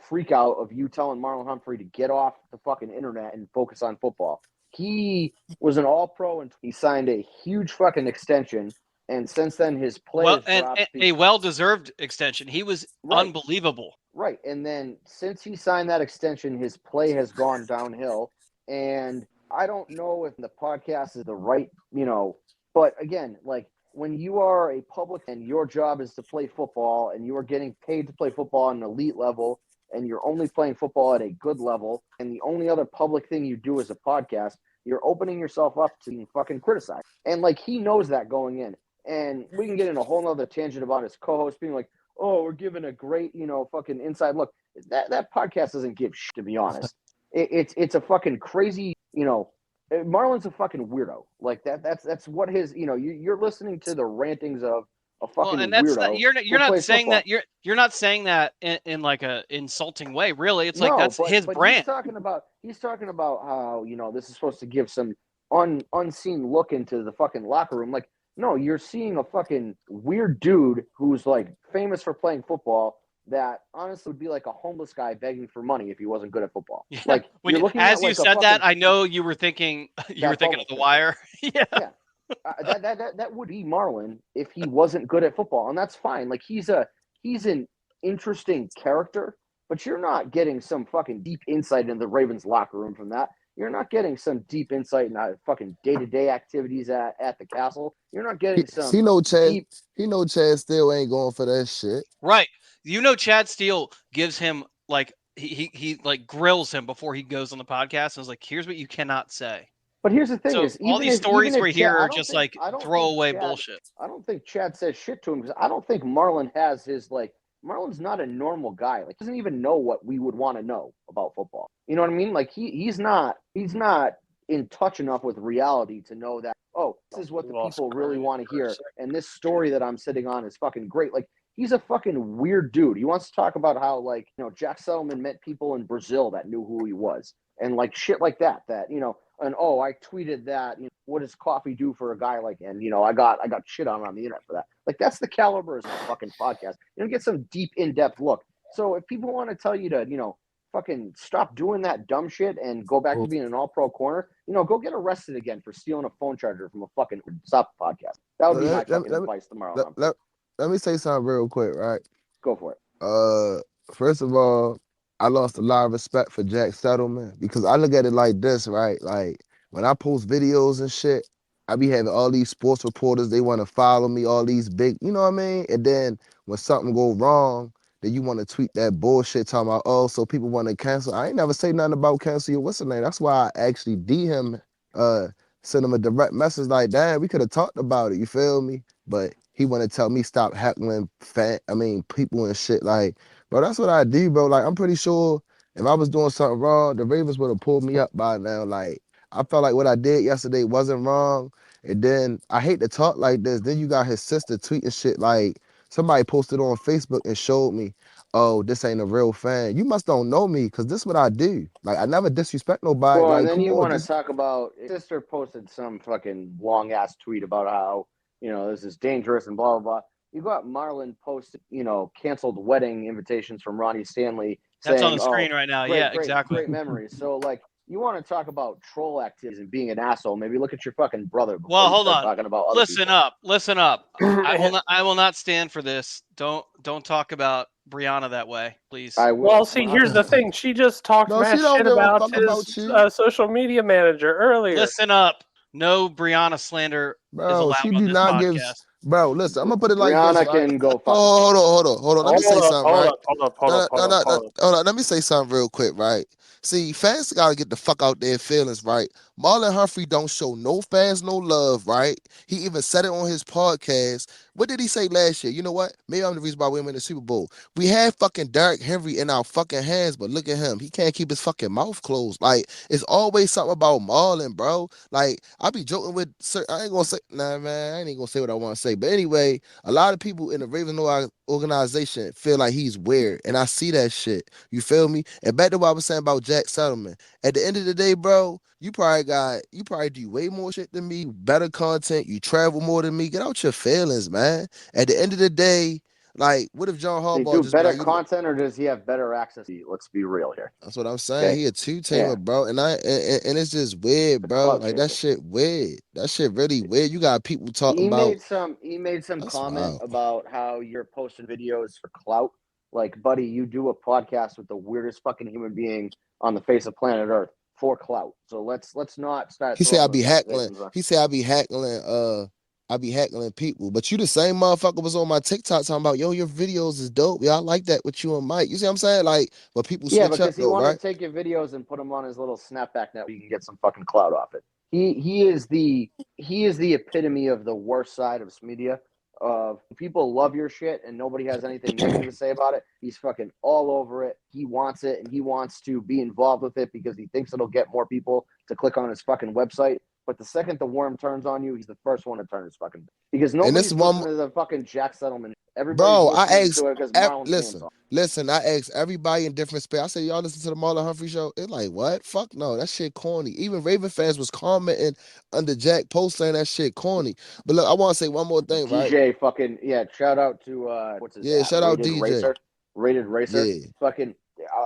freak out of you telling Marlon Humphrey to get off the fucking internet and focus on football. He was an all-pro, and he signed a huge fucking extension. And since then, his play has dropped. A well-deserved extension. He was unbelievable. Right. And then since he signed that extension, his play has gone downhill. And I don't know if the podcast is the right, but again, like when you are a public and your job is to play football and you are getting paid to play football on an elite level and you're only playing football at a good level and the only other public thing you do is a podcast, you're opening yourself up to being fucking criticized. And like he knows that going in. And we can get in a whole nother tangent about his co-host being like, oh, we're giving a great, fucking inside look. That podcast doesn't give shit, to be honest. It's a fucking crazy, Marlon's a fucking weirdo. Like that's what his, you're listening to the rantings of a fucking weirdo. You're not saying football. That you're not saying that in like a insulting way. Really, it's like that's his brand. He's talking about how this is supposed to give some unseen look into the fucking locker room. Like No, you're seeing a fucking weird dude who's like famous for playing football that honestly would be like a homeless guy begging for money if he wasn't good at football. Yeah. Like When you're looking as at you like said that, I know you were thinking of The Wire. Yeah. Yeah. That would be Marlon if he wasn't good at football, and that's fine. Like he's an interesting character, but you're not getting some fucking deep insight in the Ravens locker room from that. You're not getting some deep insight in fucking day-to-day activities at the castle. You're not getting some He know Chad. deep. He know Chad still ain't going for that shit. Right. Chad Steele gives him like he like grills him before he goes on the podcast and is like, here's what you cannot say. But here's the thing: So is all even these if, stories even if we Chad, hear I are don't just think- like I don't throwaway think Chad- bullshit. I don't think Chad says shit to him because I don't think Marlon has his like. Marlon's not a normal guy. Like, he doesn't even know what we would want to know about football. You know what I mean? Like, he's not in touch enough with reality to know that, oh, this is what the people really want to hear, and this story that I'm sitting on is fucking great. Like, he's a fucking weird dude. He wants to talk about how, like, Jack Settleman met people in Brazil that knew who he was, and like shit like that. And I tweeted that. What does coffee do for a guy like? And I got shit on the internet for that. Like, that's the caliber of this fucking podcast. You don't get some deep, in-depth look. So if people want to tell you to fucking stop doing that dumb shit and go back to being an all-pro corner, go get arrested again for stealing a phone charger from a fucking stop podcast. That would be my fucking advice tomorrow. Let me say something real quick, right? Go for it. First of all, I lost a lot of respect for Jack Settleman because I look at it like this, right? Like, when I post videos and shit, I be having all these sports reporters, they want to follow me, all these big, you know what I mean? And then when something go wrong, then you want to tweet that bullshit talking about, oh, so people want to cancel. I ain't never say nothing about cancel your what's the name. That's why I actually him, send him a direct message like, damn, we could have talked about it, you feel me? But he want to tell me stop heckling people and shit. Like, bro, that's what I do, bro. Like, I'm pretty sure if I was doing something wrong, the Ravens would have pulled me up by now. Like, I felt like what I did yesterday wasn't wrong. And then I hate to talk like this. Then you got his sister tweeting shit like somebody posted on Facebook and showed me, oh, this ain't a real fan. You must don't know me because this is what I do. Like, I never disrespect nobody. Well, like, and then you want to this... talk about his sister posted some fucking long ass tweet about how, this is dangerous and blah, blah, blah. You got Marlon posted, canceled wedding invitations from Ronnie Stanley. That's saying, on the screen right now. Yeah, exactly. Great memories. So, like, you want to talk about troll activities and being an asshole, maybe look at your fucking brother before Well, you hold start on. talking about other people. Listen up. I will not stand for this. Don't talk about Brianna that way, please. I will. Well, see, here's the thing. She just talked mad shit about his social media manager earlier. Listen up. No Brianna slander is allowed she on do this not podcast. give. Bro, listen, I'm gonna put it like Brianna this. Right? can go. Hold on. Let me say something, right? Hold on. Let me say something real quick, right? See, fans gotta get the fuck out their feelings, right? Marlon Humphrey don't show no fans no love, right? He even said it on his podcast. What did he say last year? You know what? Maybe I'm the reason why we win the Super Bowl. We had fucking Derrick Henry in our fucking hands, but look at him. He can't keep his fucking mouth closed. Like, it's always something about Marlon, bro. Like, I be joking with, I ain't gonna say, nah, man, I ain't gonna say what I want to say. But anyway, a lot of people in the Ravens organization feel like he's weird, and I see that shit. You feel me? And back to what I was saying about Jack Settleman. At the end of the day, bro, you probably do way more shit than me, better content, you travel more than me. Get out your feelings, man. At the end of the day, like, what if John Harbaugh do better content, or does he have better access to you? Let's be real here. That's what I'm saying. Okay. He a two-teamer, bro. And it's just weird, bro. Like, that shit weird. That shit really weird. You got people talking about. He made some comment about how you're posting videos for clout. Like, buddy, you do a podcast with the weirdest fucking human being on the face of planet Earth for clout. So let's not start. He said I be heckling. He said I be heckling. I be heckling people. But you the same motherfucker was on my TikTok talking about, yo, your videos is dope. Yeah, I like that with you and Mike. You see what I'm saying? Like, but people switch up though, right? Yeah, because he wanted to take your videos and put them on his little snapback net where you can get some fucking clout off it. He is the epitome of the worst side of media. Of people love your shit and nobody has anything negative to say about it. He's fucking all over it. He wants it and he wants to be involved with it because he thinks it'll get more people to click on his fucking website. But the second the worm turns on you, he's the first one to turn his fucking, because nobody's listening to the fucking Jack Settleman. Everybody's Bro, I listening asked. to it because Marlon's name's on. Listen. I asked everybody in different space. I said, y'all listen to the Marlon Humphrey show. It's like, what? Fuck no, that shit corny. Even Raven fans was commenting under Jack post saying that shit corny. But look, I want to say one more thing, right? DJ fucking shout out to what's his Yeah, shout out Rated DJ. Racer. Rated Racer. Yeah. Fucking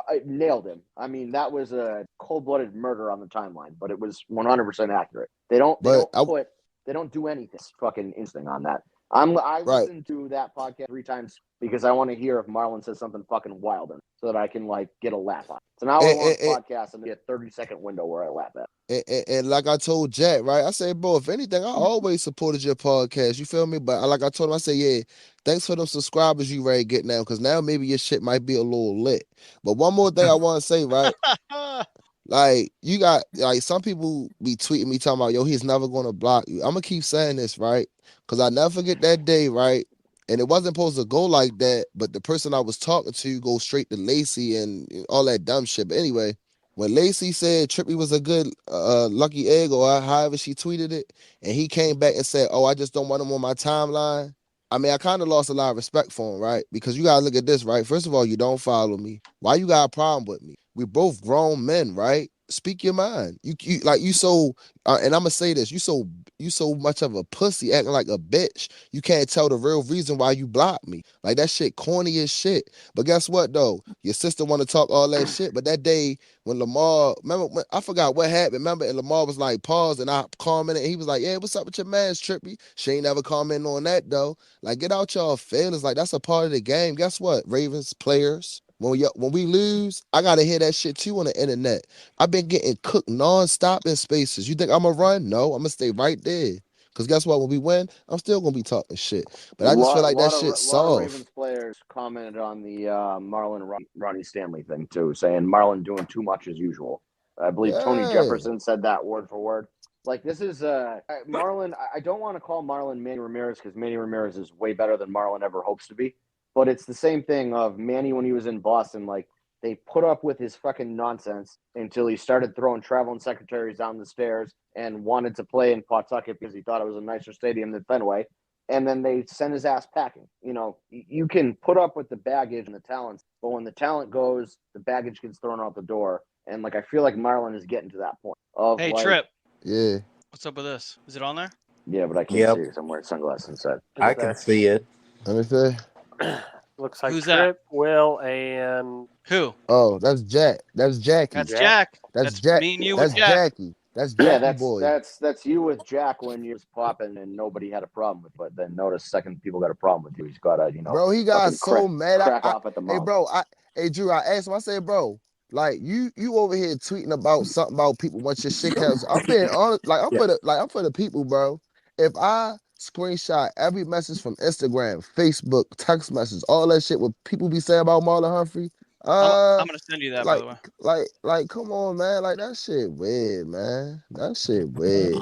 I nailed him. I mean, that was a cold-blooded murder on the timeline, but it was 100% accurate. They don't do anything fucking instinct on that. I listened to that podcast 3 times because I want to hear if Marlon says something fucking wild in it so that I can like get a laugh on it. It's an hour-long podcast and get a 30-second window where I laugh at it. And like I told Jack, right? I said, bro, if anything, I always supported your podcast. You feel me? But like I told him, I said, yeah, thanks for them subscribers you ready to get now, because now maybe your shit might be a little lit. But one more thing I want to say, right? Like, you got, like, some people be tweeting me talking about, yo, he's never going to block you. I'm going to keep saying this, right? Because I never forget that day, right? And it wasn't supposed to go like that, but the person I was talking to go straight to Lacey and all that dumb shit. But anyway, when Lacey said Trippy was a good lucky egg, or however she tweeted it, and he came back and said, oh, I just don't want him on my timeline. I mean, I kind of lost a lot of respect for him, right? Because you got to look at this, right? First of all, you don't follow me. Why you got a problem with me? We both grown men, right? Speak your mind. And I'm gonna say this, you so much of a pussy acting like a bitch. You can't tell the real reason why you blocked me. Like, that shit corny as shit. But guess what though? Your sister want to talk all that shit. But that day when Lamar, I forgot what happened. Remember, and Lamar was like, pause, and I commented, and he was like, yeah, what's up with your man's Trippy? She ain't never commenting on that though. Like, get out y'all feelings. Like, that's a part of the game. Guess what? Ravens players, when we lose, I gotta hear that shit too on the internet. I've been getting cooked nonstop in spaces. You think I'm gonna run? No, I'm gonna stay right there. Cause guess what? When we win, I'm still gonna be talking shit. But I just feel like that shit's soft. A lot of Ravens players commented on the Marlon Ronnie Stanley thing too, saying Marlon doing too much as usual. I believe Tony Jefferson said that word for word. Like, this is Marlon. I don't want to call Marlon Manny Ramirez because Manny Ramirez is way better than Marlon ever hopes to be. But it's the same thing of Manny when he was in Boston. Like, they put up with his fucking nonsense until he started throwing traveling secretaries down the stairs and wanted to play in Pawtucket because he thought it was a nicer stadium than Fenway. And then they sent his ass packing. You know, you can put up with the baggage and the talents, but when the talent goes, the baggage gets thrown out the door. And, like, I feel like Marlon is getting to that point. Hey, like, Trip. Yeah. What's up with this? Is it on there? Yeah, but I can't see it. I'm wearing sunglasses inside. I can see it. Let me see. Looks like Who's Trip, that? Will, and who? Oh, that's Jack. That's Jackie. That's Jack. That's Jack. Me and you that's with Jack. Jackie. That's Jackie boy. That's you with Jack when you was popping and nobody had a problem with. But then notice second people got a problem with you. He's got to Bro, he got so mad. Crack off at the mouth. Hey, bro. Hey, Drew. I asked him. I said, bro, like you over here tweeting about something about people once your shit counts. I'm being honest. Like, I'm for the people, bro. If I screenshot every message from Instagram, Facebook, text message, all that shit what people be saying about Marlon Humphrey. I'm gonna send you that, by the way. Like, come on, man. Like, that shit weird, man. That shit weird.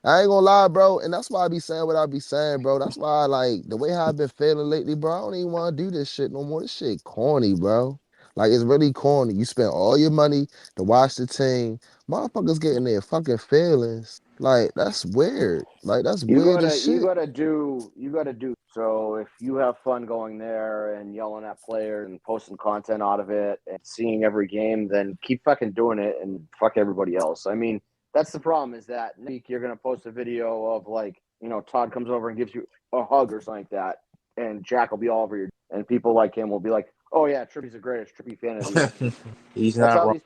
I ain't gonna lie, bro. And that's why I be saying what I be saying, bro. That's why, like, the way how I've been feeling lately, bro, I don't even want to do this shit no more. This shit corny, bro. Like, it's really corny. You spend all your money to watch the team. Motherfuckers getting their fucking feelings. Like, that's weird. Like, that's weird as shit. You gotta do. So if you have fun going there and yelling at players and posting content out of it and seeing every game, then keep fucking doing it and fuck everybody else. I mean, that's the problem is that next week you're gonna post a video of, like, you know, Todd comes over and gives you a hug or something like that, and Jack will be all over your, and people like him will be like, oh yeah, Trippy's the greatest Trippy fan of the year. He's not wrong.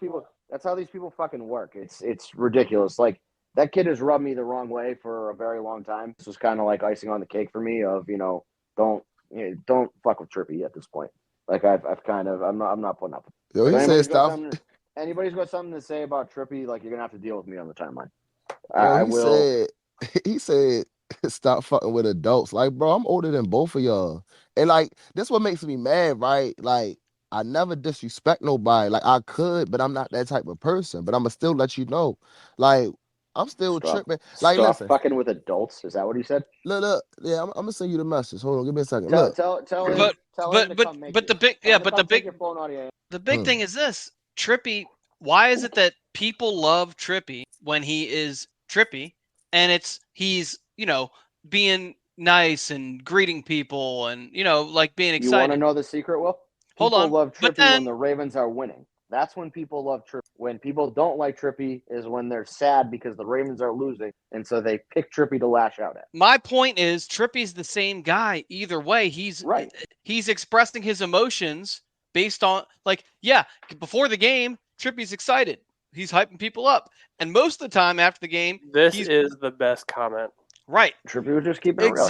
That's how these people fucking work. It's ridiculous. Like, that kid has rubbed me the wrong way for a very long time. This was kind of like icing on the cake for me of, you know, don't fuck with Trippy at this point. Like, I'm not putting up with it. Yo, he said stuff. Anybody's got something to say about Trippy, like, you're gonna have to deal with me on the timeline. He said stop fucking with adults. Like, bro, I'm older than both of y'all. And, like, this what makes me mad, right? Like, I never disrespect nobody. Like, I could, but I'm not that type of person. But I'm going to still let you know. Like, I'm still tripping. Like, stop listen. Fucking with adults? Is that what he said? Look. Yeah, I'm going to send you the message. Hold on, give me a second. Tell him. But the big thing is this. Trippy, why is it that people love Trippy when he is Trippy and he's, you know, being nice and greeting people and like being excited. You want to know the secret, Will? Hold on. People love But Trippy then, when the Ravens are winning. That's when people love Trippy. When people don't like Trippy is when they're sad because the Ravens are losing, and so they pick Trippy to lash out at. my point is Trippy's the same guy either way. He's expressing his emotions based on before the game, Trippy's excited. He's hyping people up. And most of the time after the game, this is the best comment. Right. Trippy was just keeping it real.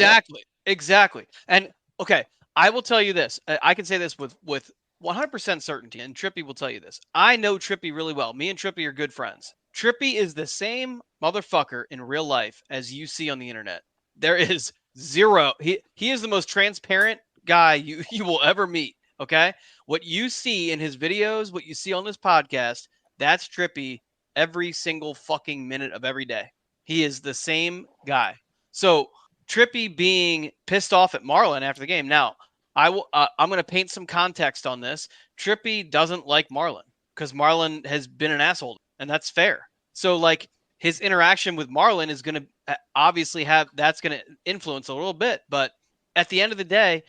Exactly. And okay, I will tell you this. I can say this with 100% certainty, and Trippy will tell you this. I know Trippy really well. Me and Trippy are good friends. Trippy is the same motherfucker in real life as you see on the internet. There is zero. He is the most transparent guy you will ever meet. Okay, what you see in his videos, what you see on this podcast, that's Trippy every single fucking minute of every day. He is the same guy. So Trippy being pissed off at Marlon after the game. Now, I'm going to paint some context on this. Trippy doesn't like Marlon because Marlon has been an asshole, and that's fair. So, like, his interaction with Marlon is going to obviously that's going to influence a little bit. But at the end of the day,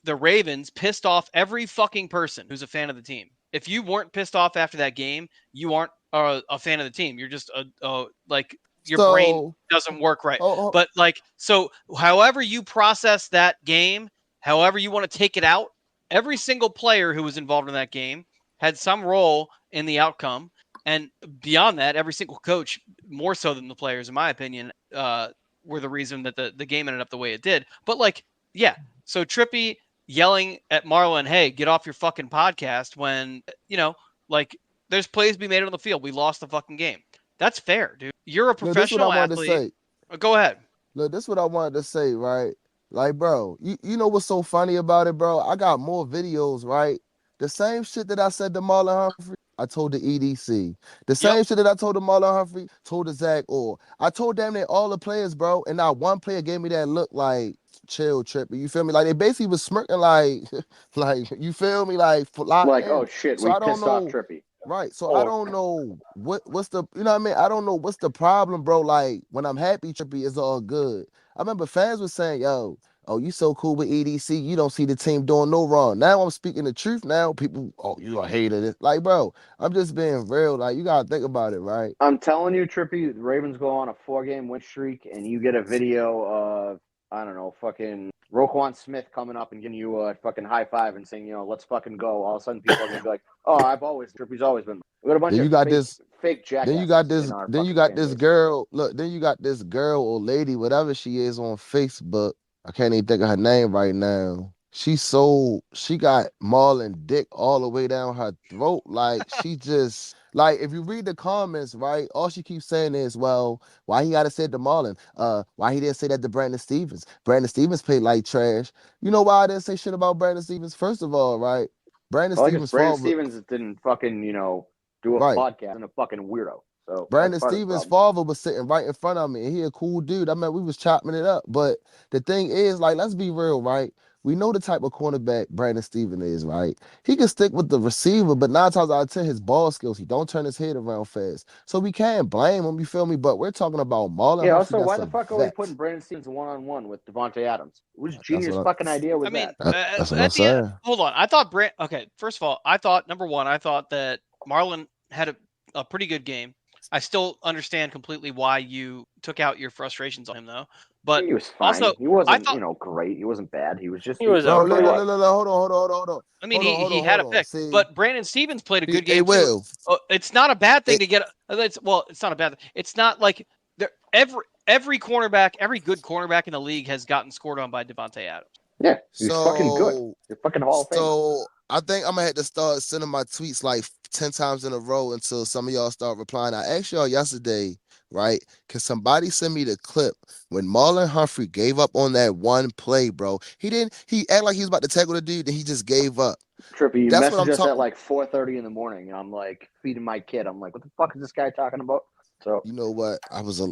the Ravens pissed off every fucking person who's a fan of the team. If you weren't pissed off after that game, you aren't a fan of the team. You're just your brain doesn't work right. But so however you process that game, however you want to take it out, every single player who was involved in that game had some role in the outcome. And beyond that, every single coach, more so than the players, in my opinion, were the reason that the game ended up the way it did. But so Trippy yelling at Marlon, hey, get off your fucking podcast when, there's plays to be made on the field. We lost the fucking game. That's fair, dude. You're a professional athlete. Go ahead. Look, this is what I wanted to say, right? Like, bro, you know what's so funny about it, bro? I got more videos, right? The same shit that I said to Marlon Humphrey, I told the EDC. The same shit that I told to Marlon Humphrey, told to Zach Orr. I told them that all the players, bro, and not one player gave me that look like, chill, Trippy. You feel me? Like, they basically was smirking like, you feel me? Like, oh, shit, so we pissed off Trippy. Right. So I don't know what's the, you know what I mean? I don't know what's the problem, bro. Like, when I'm happy, Trippy, it's all good. I remember fans were saying, yo, oh, you so cool with EDC. You don't see the team doing no wrong. Now I'm speaking the truth. Now people, oh, you a hater. Like, bro, I'm just being real. Like, you got to think about it, right? I'm telling you, Trippy, the Ravens go on a 4-game win streak, and you get a video of, I don't know, fucking Roquan Smith coming up and giving you a fucking high five and saying, let's fucking go. All of a sudden, people are going to be like, oh, Trippy's always been. We got a bunch of fake jackasses. Then you got this girl. Look, then you got this girl or lady, whatever she is, on Facebook. I can't even think of her name right now. She got Marlon dick all the way down her throat. Like, she just, like, if you read the comments, right, all she keeps saying is, well, why he got to say it to Marlon? Why he didn't say that to Brandon Stevens? Brandon Stevens played like trash. You know why I didn't say shit about Brandon Stevens? First of all, right, Brandon Stevens didn't fucking, do a podcast and a fucking weirdo. So Brandon Stevens' father was sitting right in front of me, and he a cool dude. I mean, we was chopping it up. But the thing is, like, let's be real, right? We know the type of cornerback Brandon Stevens is, right? He can stick with the receiver, but 9 times out of 10, his ball skills, he don't turn his head around fast. So we can't blame him, you feel me? But we're talking about Marlon. Yeah, also, why the fuck are we putting Brandon Stevens one-on-one with Devontae Adams? Whose genius fucking idea was that? That's what I'm saying. Hold on. I thought first of all, I thought that Marlon had a pretty good game. I still understand completely why you took out your frustrations on him, though. But he was fine. Also, he wasn't, great. He wasn't bad. He was just. Hold on. I mean, he had a pick, but Brandon Stevens played a good game. Too. It's not a bad thing to get. It's not a bad thing. It's not like every cornerback, every good cornerback in the league has gotten scored on by Devontae Adams. Yeah, he's fucking good. He's fucking Hall of Fame. So I think I'm gonna have to start sending my tweets like 10 times in a row until some of y'all start replying. I asked y'all yesterday, right? Can somebody send me the clip when Marlon Humphrey gave up on that one play, bro? He acted like he was about to tackle the dude, and he just gave up. Trippy, you messaged us at like 4:30 in the morning, and I'm like feeding my kid. I'm like, what the fuck is this guy talking about? So you know what?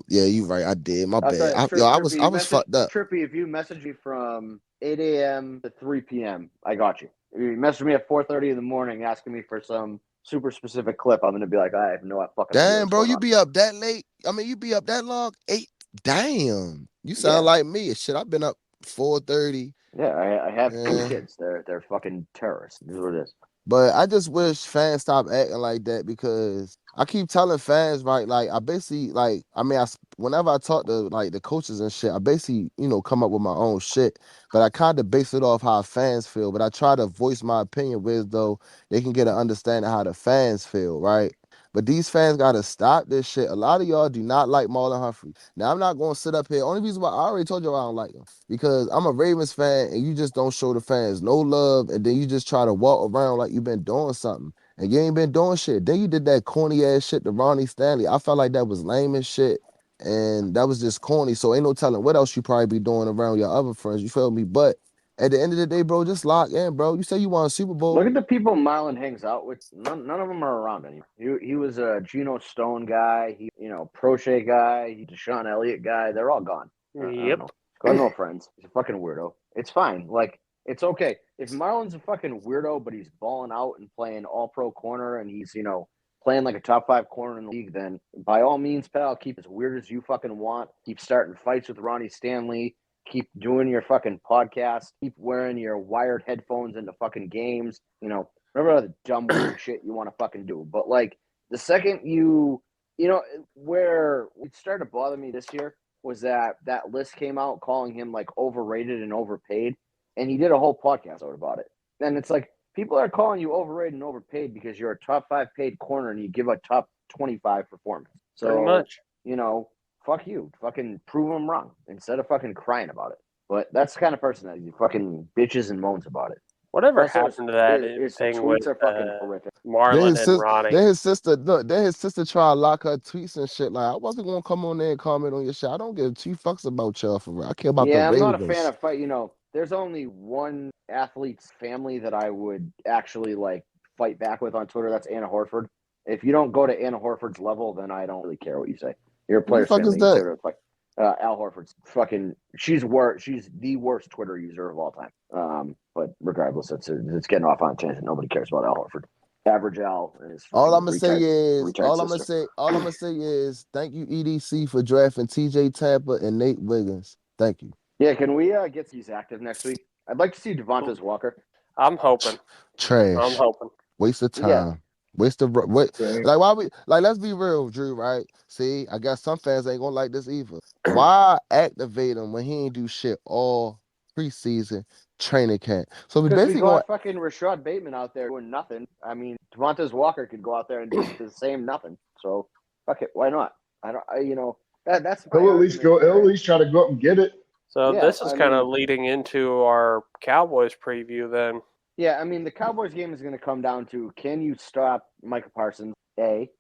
you're right. I did. My bad. I was fucked up. Trippy, if you message me from 8 a.m. to 3 p.m., I got you. If you message me at 4:30 in the morning asking me for some super specific clip, I'm gonna be like, I have no fucking. Damn, bro, you be up that late? I mean, you be up that long? 8. Damn, you sound like me. Shit, I've been up 4:30. Yeah, I have 2 kids. They're fucking terrorists. This is what it is. But I just wish fans stop acting like that because I keep telling fans, right? Like I basically, like I mean, whenever I talk to like the coaches and shit, I basically, come up with my own shit. But I kind of base it off how fans feel. But I try to voice my opinion with though they can get an understanding how the fans feel, right? But these fans gotta stop this shit. A lot of y'all do not like Marlon Humphrey. Now I'm not gonna sit up here. Only reason why I already told you I don't like him because I'm a Ravens fan and you just don't show the fans no love and then you just try to walk around like you've been doing something and you ain't been doing shit. Then you did that corny ass shit to Ronnie Stanley. I felt like that was lame as shit and that was just corny. So ain't no telling what else you probably be doing around your other friends. You feel me? But at the end of the day, bro, just lock in, bro. You say you want a Super Bowl. Look at the people Marlon hangs out with. None of them are around anymore. He was a Geno Stone guy. He, Prochet guy. He Deshaun Elliott guy. They're all gone. Yep. Got no friends. He's a fucking weirdo. It's fine. Like, it's okay. If Marlon's a fucking weirdo, but he's balling out and playing all-pro corner and he's, playing like a top 5 corner in the league, then by all means, pal, keep as weird as you fucking want. Keep starting fights with Ronnie Stanley. Keep doing your fucking podcast. Keep wearing your wired headphones into fucking games. Remember all the dumb weird shit you want to fucking do. But, like, the second where it started to bother me this year was that list came out calling him, like, overrated and overpaid. And he did a whole podcast about it. And it's like, people are calling you overrated and overpaid because you're a top 5 paid corner and you give a top 25 performance. So, pretty much. Fuck you. Fucking prove them wrong instead of fucking crying about it. But that's the kind of person that he fucking bitches and moans about it. Whatever happened to that thing with Marlon and Ronnie? Then his sister, try to lock her tweets and shit. Like, I wasn't going to come on there and comment on your shit. I don't give 2 fucks about y'all for real. I care about the Ravens. Yeah, I'm not a fan of fight. There's only one athlete's family that I would actually, like, fight back with on Twitter. That's Anna Horford. If you don't go to Anna Horford's level, then I don't really care what you say. You're a player's family. Who the fuck is that? Al Horford's fucking. She's the worst Twitter user of all time. But regardless, it's getting off on a tangent. Nobody cares about Al Horford. Average Al is. All I'm gonna say is thank you EDC for drafting TJ Tampa and Nate Wiggins. Thank you. Yeah, can we get these active next week? I'd like to see Devontae Walker. I'm hoping. Trash. I'm hoping. Waste of time. Yeah. Waste of like why we like let's be real, Drew, right? See, I guess some fans ain't gonna like this either. Why activate him when he ain't do shit all preseason training camp? So we basically got fucking Rashad Bateman out there doing nothing. I mean, Devontae Walker could go out there and do the same nothing. So fuck it, why not? That's he'll at least go. He'll at least try to go up and get it. So this is kind of leading into our Cowboys preview then. Yeah, I mean, the Cowboys game is going to come down to, can you stop Micah Parsons, A?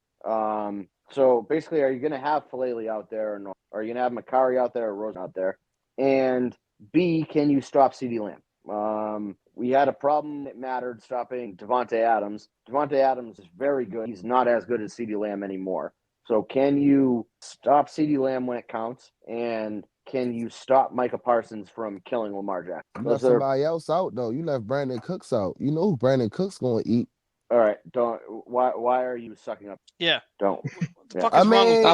So basically, are you going to have Falele out there or no? Are you going to have Makari out there or Rosen out there? And B, can you stop CeeDee Lamb? We had a problem that mattered stopping Devontae Adams. Devontae Adams is very good. He's not as good as CeeDee Lamb anymore. So can you stop CeeDee Lamb when it counts? And can you stop Micah Parsons from killing Lamar Jackson? You left somebody else out, though. You left Brandon Cooks out. You know who Brandon Cooks going to eat. All right. Don't. Why are you sucking up? Yeah. Don't. What the fuck is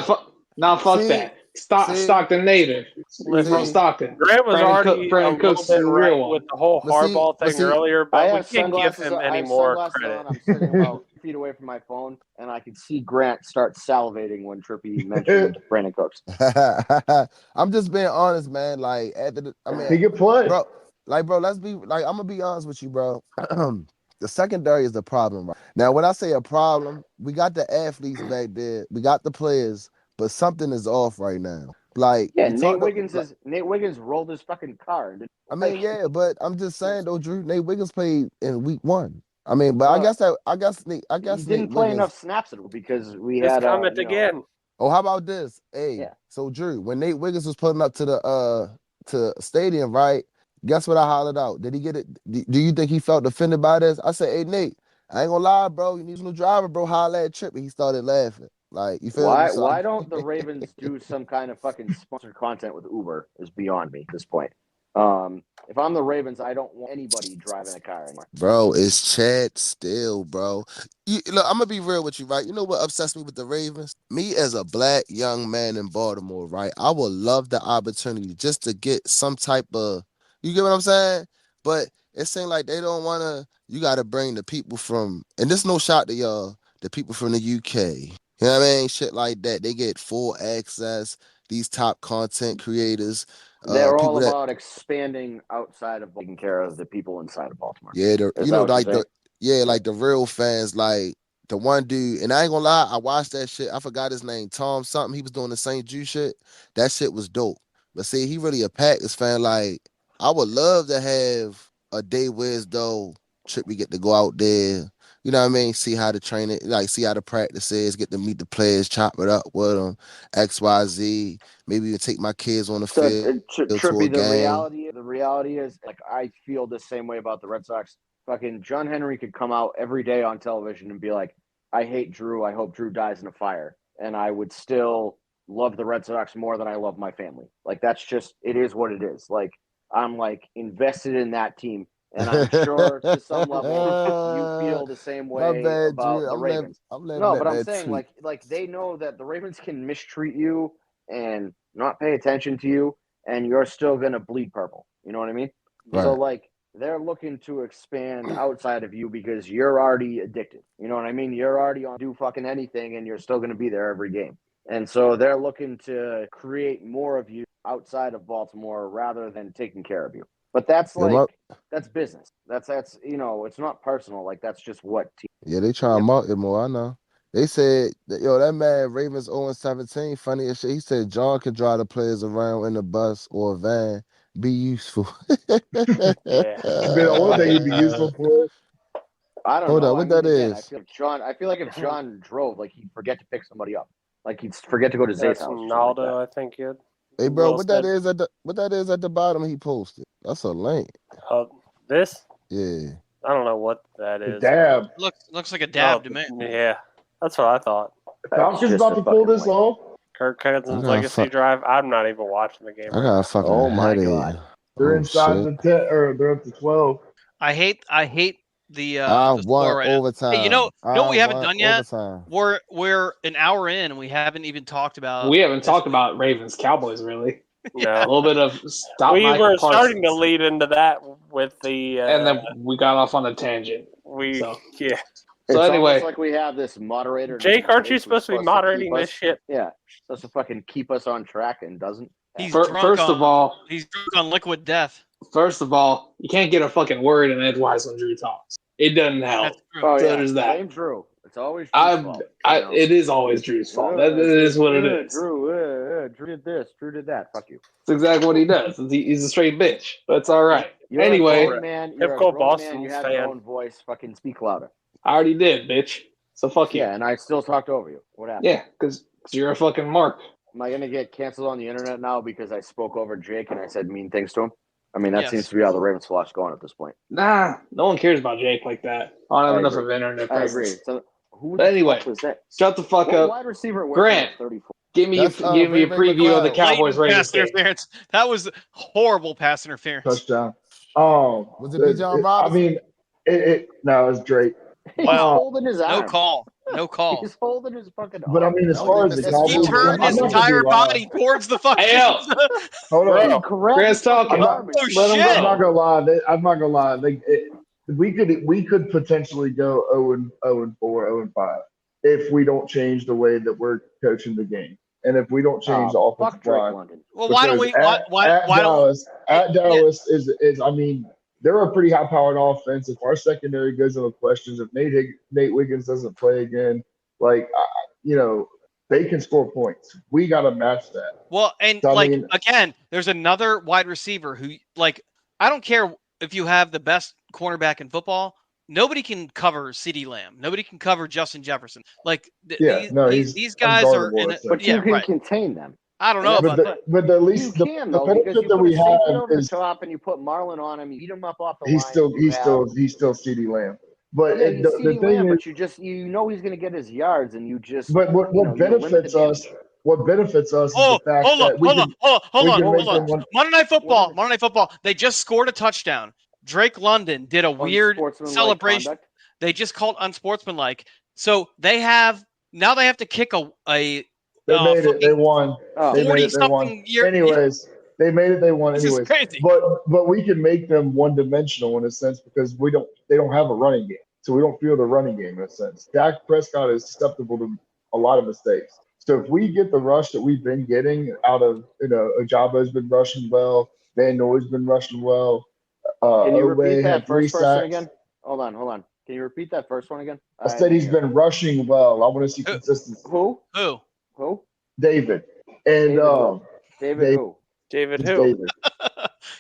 wrong? Now fuck that. Stockton native. From Stockton. Grant was already Brandon Cooks is the real one. With the whole Harbaugh thing earlier, but we can't give him any more credit. I'm sitting about feet away from my phone, and I could see Grant start salivating when Trippy mentioned Brandon Cooks. I'm just being honest, man. Like he can play, bro. Let's be like, I'm gonna be honest with you, bro. The secondary is the problem right now. When I say a problem, we got the athletes back there, we got the players, but something is off right now. Like, yeah, Nate Wiggins rolled his fucking car. I mean, yeah, but I'm just saying though, Drew. Nate Wiggins played in week 1. I mean, but I guess he didn't play enough snaps because we had comment again. Oh, how about this? Hey, so Drew, when Nate Wiggins was pulling up to the stadium, right? Guess what I hollered out? Did he get it? Do you think he felt offended by this? I said, hey, Nate, I ain't gonna lie, bro. You need a new driver, bro. Holla at Trip. And he started laughing. Like, you feel me? Why don't the Ravens do some kind of fucking sponsored content with Uber is beyond me at this point. If I'm the Ravens, I don't want anybody driving a car anymore. Bro, it's Chad still, bro. Look, I'm gonna be real with you, right? You know what obsessed me with the Ravens? Me as a black young man in Baltimore, right? I would love the opportunity just to get some type of You get what I'm saying? But it seems like they don't want to. You got to bring the people from, and this no shot to y'all, the people from the UK. You know what I mean? Shit like that. They get full access. These top content creators, They're all people that, about expanding outside of taking care of the people inside of Baltimore. yeah, Is that what you're saying? like the real fans, like the one dude. And I ain't gonna lie, I watched that shit. I forgot his name, Tom something. He was doing the St. Jude shit. That shit was dope. But see, he really a Packers fan. Like, I would love to have a day where though trip we get to go out there. You know what I mean? See how the training, like see how the practice is, get to meet the players, chop it up with them, X, Y, Z. Maybe even take my kids on the So, field to a Trippy, game. the reality is, like, I feel the same way about the Red Sox. Fucking John Henry could come out every day on television and be like, I hate Drew. I hope Drew dies in a fire. And I would still love the Red Sox more than I love my family. Like, that's just, it is what it is. Like, I'm like invested in that team. And I'm sure to some level you feel the same My way bad, about Drew. the Ravens. I'm laughing No, at but I'm that saying tweet. like they know that the Ravens can mistreat you and not pay attention to you, and you're still gonna bleed purple. You know what I mean? Right. So like they're looking to expand outside of you because you're already addicted. You know what I mean? You're already on do fucking anything, and you're still gonna be there every game. And so they're looking to create more of you outside of Baltimore rather than taking care of you. But that's that's business. That's you know, it's not personal. Like that's just what. Yeah, they try to market more. I know. They said, that man Ravens 0-17, funny as shit. He said John can drive the players around in a bus or a van, be useful. Yeah. The only thing he'd be useful for. I don't Hold know. on, what that again, is? I feel like if John drove, like he'd forget to pick somebody up. Like he'd forget to go to Zay's That's house. Ronaldo, I think. Hey, bro, what that is at the bottom he posted? That's a link. This? Yeah. I don't know what that is. Dab. Looks like a dab to me. Yeah, that's what I thought. Falcons about to pull this off. Kirk Cousins Legacy Drive. I'm not even watching the game. I got a fucking headache. They're Oh, inside shit. the 10, or they're up to 12. I hate the I the score want right now. overtime. Hey, you know what we haven't done yet? Overtime. We're an hour in and we haven't even talked about. We haven't talked about Ravens Cowboys really. No. A little bit of stop. We Michael were Parsons. starting to lead into that with the, and then we got off on a tangent. Yeah. So It's anyway, almost like we have this moderator. Jake, aren't you supposed to be moderating this shit? Yeah, supposed to fucking keep us on track and doesn't. He's first of all, he's drunk on liquid death. First of all, you can't get a fucking word in edgewise when Drew talks. It doesn't help. Oh, so yeah. there's that. Blame Drew. It's always Drew's fault. It is always Drew's fault. That is what it is. Drew did this. Drew did that. Fuck you. That's exactly what he does. He's a straight bitch. That's all right. You're anyway, a grown man. You're typical a grown Boston man. You have fan. your own voice. Fucking speak louder. I already did, bitch. So fuck you. Yeah, and I still talked over you. What happened? Yeah, because you're a fucking mark. Am I gonna get canceled on the internet now because I spoke over Jake and I said mean things to him? I mean, that seems to be how the Ravens philosophy going at this point. Nah, no one cares about Jake like that. I don't have enough of internet presence. I agree. So, but anyway, shut the fuck up. Wide receiver Grant, give me a preview of the Cowboys Ravens game. Interference. That was horrible pass interference. Touchdown. Was it Bijan Robinson? I mean, no, it was Drake. He's holding his arm. No call. He's holding his fucking arm. But I mean, as far as the Cowboys, he turned his entire body towards the fucking. Hold on, Grant's talking. I'm not gonna lie. I'm not gonna lie. We could potentially go 0-4, 0-5 if we don't change the way that we're coaching the game, and if we don't change the offensive line. Well, why don't we? At Dallas is I mean. They're a pretty high-powered offense. If our secondary goes into questions, if Nate Wiggins doesn't play again, they can score points. We got to match that. Well, and so, again, there's another wide receiver who, I don't care if you have the best cornerback in football. Nobody can cover CeeDee Lamb. Nobody can cover Justin Jefferson. These guys are in but you can contain them. I don't know about that. But at least the benefit that we have is the top, and you put Marlon on him. You eat him up off the he's line. He's still CeeDee Lamb. But yeah, the thing Lamb, is, but you know he's going to get his yards, and you just. But what benefits us? What benefits us is the fact that hold on. Monday Night Football. They just scored a touchdown. Drake London did a weird celebration. Conduct. They just called unsportsmanlike. So they have They to kick a made it. They won. 40-something year. Anyways, They made it. They won This anyways. is crazy. But we can make them one-dimensional in a sense because they don't have a running game, so we don't feel the running game in a sense. Dak Prescott is susceptible to a lot of mistakes. So if we get the rush that we've been getting out of, Ajaba's been rushing well, Van Noy's been rushing well. Can you Obey repeat had that 3 first person sacks. again? Hold on. Can you repeat that first one again? I said he's been rushing well. I want to see Who? consistency. Who? David. And David who? David It's who? David.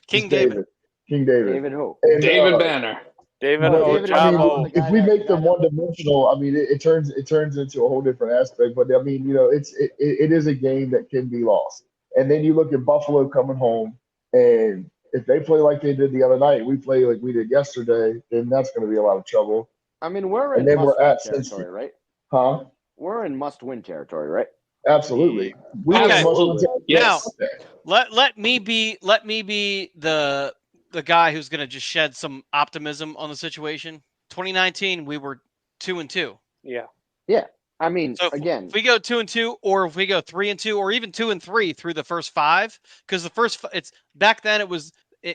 King It's David. King David. David who? And, David Banner. David No, David I Ojabo. mean, if we make them one-dimensional, I mean, it turns into a whole different aspect. But I mean, it is a game that can be lost. And then you look at Buffalo coming home, and if they play like they did the other night, we play like we did yesterday, then that's going to be a lot of trouble. I mean, we're And in then we're must-win at territory, Cincy. right? Huh? We're in must-win territory, right? Absolutely. We Okay. were in must-win territory. Now, Okay. let me be the guy who's going to just shed some optimism on the situation. 2019, we were 2-2. Yeah. Yeah. I mean, So again, if we go 2-2, or if we go 3-2, or even 2-3 through the first 5, because it's back then it was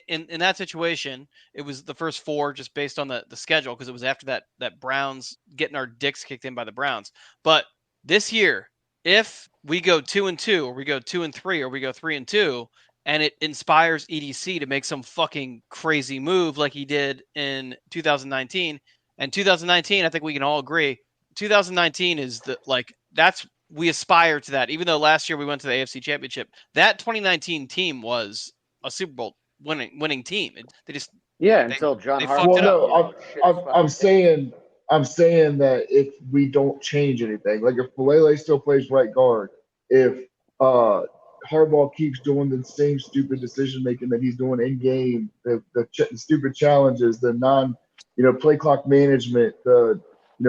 in that situation, it was the first 4 just based on the schedule, because it was after that Browns getting our dicks kicked in by the Browns. But this year, if we go 2-2, or we go 2-3, or we go 3-2, and it inspires EDC to make some fucking crazy move like he did in 2019, and 2019, I think we can all agree, 2019 is we aspire to that. Even though last year we went to the AFC Championship, that 2019 team was a Super Bowl winning team. until John they Harbaugh. fucked it up. No, I'm saying that if we don't change anything, like if Pelele still plays right guard, if Harbaugh keeps doing the same stupid decision making that he's doing in game, the stupid challenges, the play clock management, the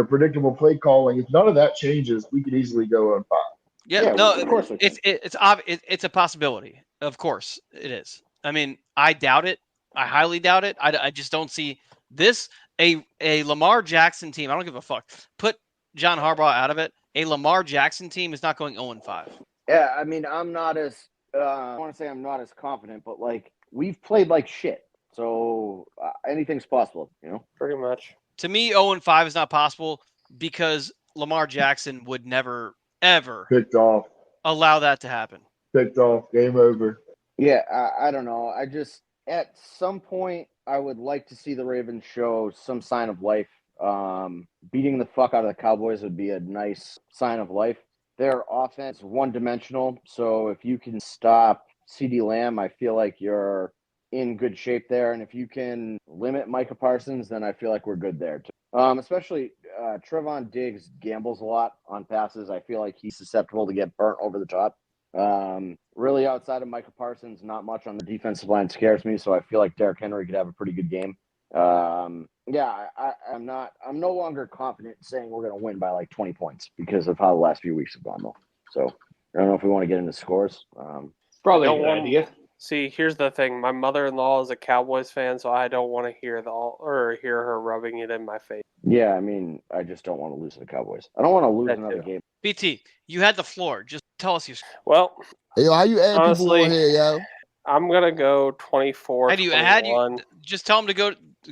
predictable play calling. If none of that changes, we could easily go on 5. Yeah, no, of course we can. it's a possibility. Of course it is. I mean, I doubt it. I highly doubt it. I just don't see this a Lamar Jackson team. I don't give a fuck. Put John Harbaugh out of it. A Lamar Jackson team is not going 0-5. Yeah, I mean, I'm not as I want to say I'm not as confident, but like we've played like shit, so anything's possible, Pretty much. To me, 0-5 is not possible because Lamar Jackson would never ever Picked off. allow that to happen. Picked off. Game over. Yeah, I don't know. I just at some point I would like to see the Ravens show some sign of life. Beating the fuck out of the Cowboys would be a nice sign of life. Their offense one-dimensional, so if you can stop CeeDee Lamb, I feel like you're in good shape there. And if you can limit Micah Parsons, then I feel like we're good there too. Especially Trevon Diggs gambles a lot on passes. I feel like he's susceptible to get burnt over the top. Really outside of Micah Parsons, not much on the defensive line scares me. So I feel like Derrick Henry could have a pretty good game. I'm no longer confident saying we're going to win by like 20 points because of how the last few weeks have gone though. So I don't know if we want to get into scores. Probably a good idea. See, here's the thing. My mother-in-law is a Cowboys fan, so I don't want to hear her rubbing it in my face. Yeah, I mean, I just don't want to lose to the Cowboys. I don't want to lose another game. BT, you had the floor. Just tell us your score. Well, Hey, yo, how you add people on here, yo? I'm gonna go 24. How do you add you? Just tell them to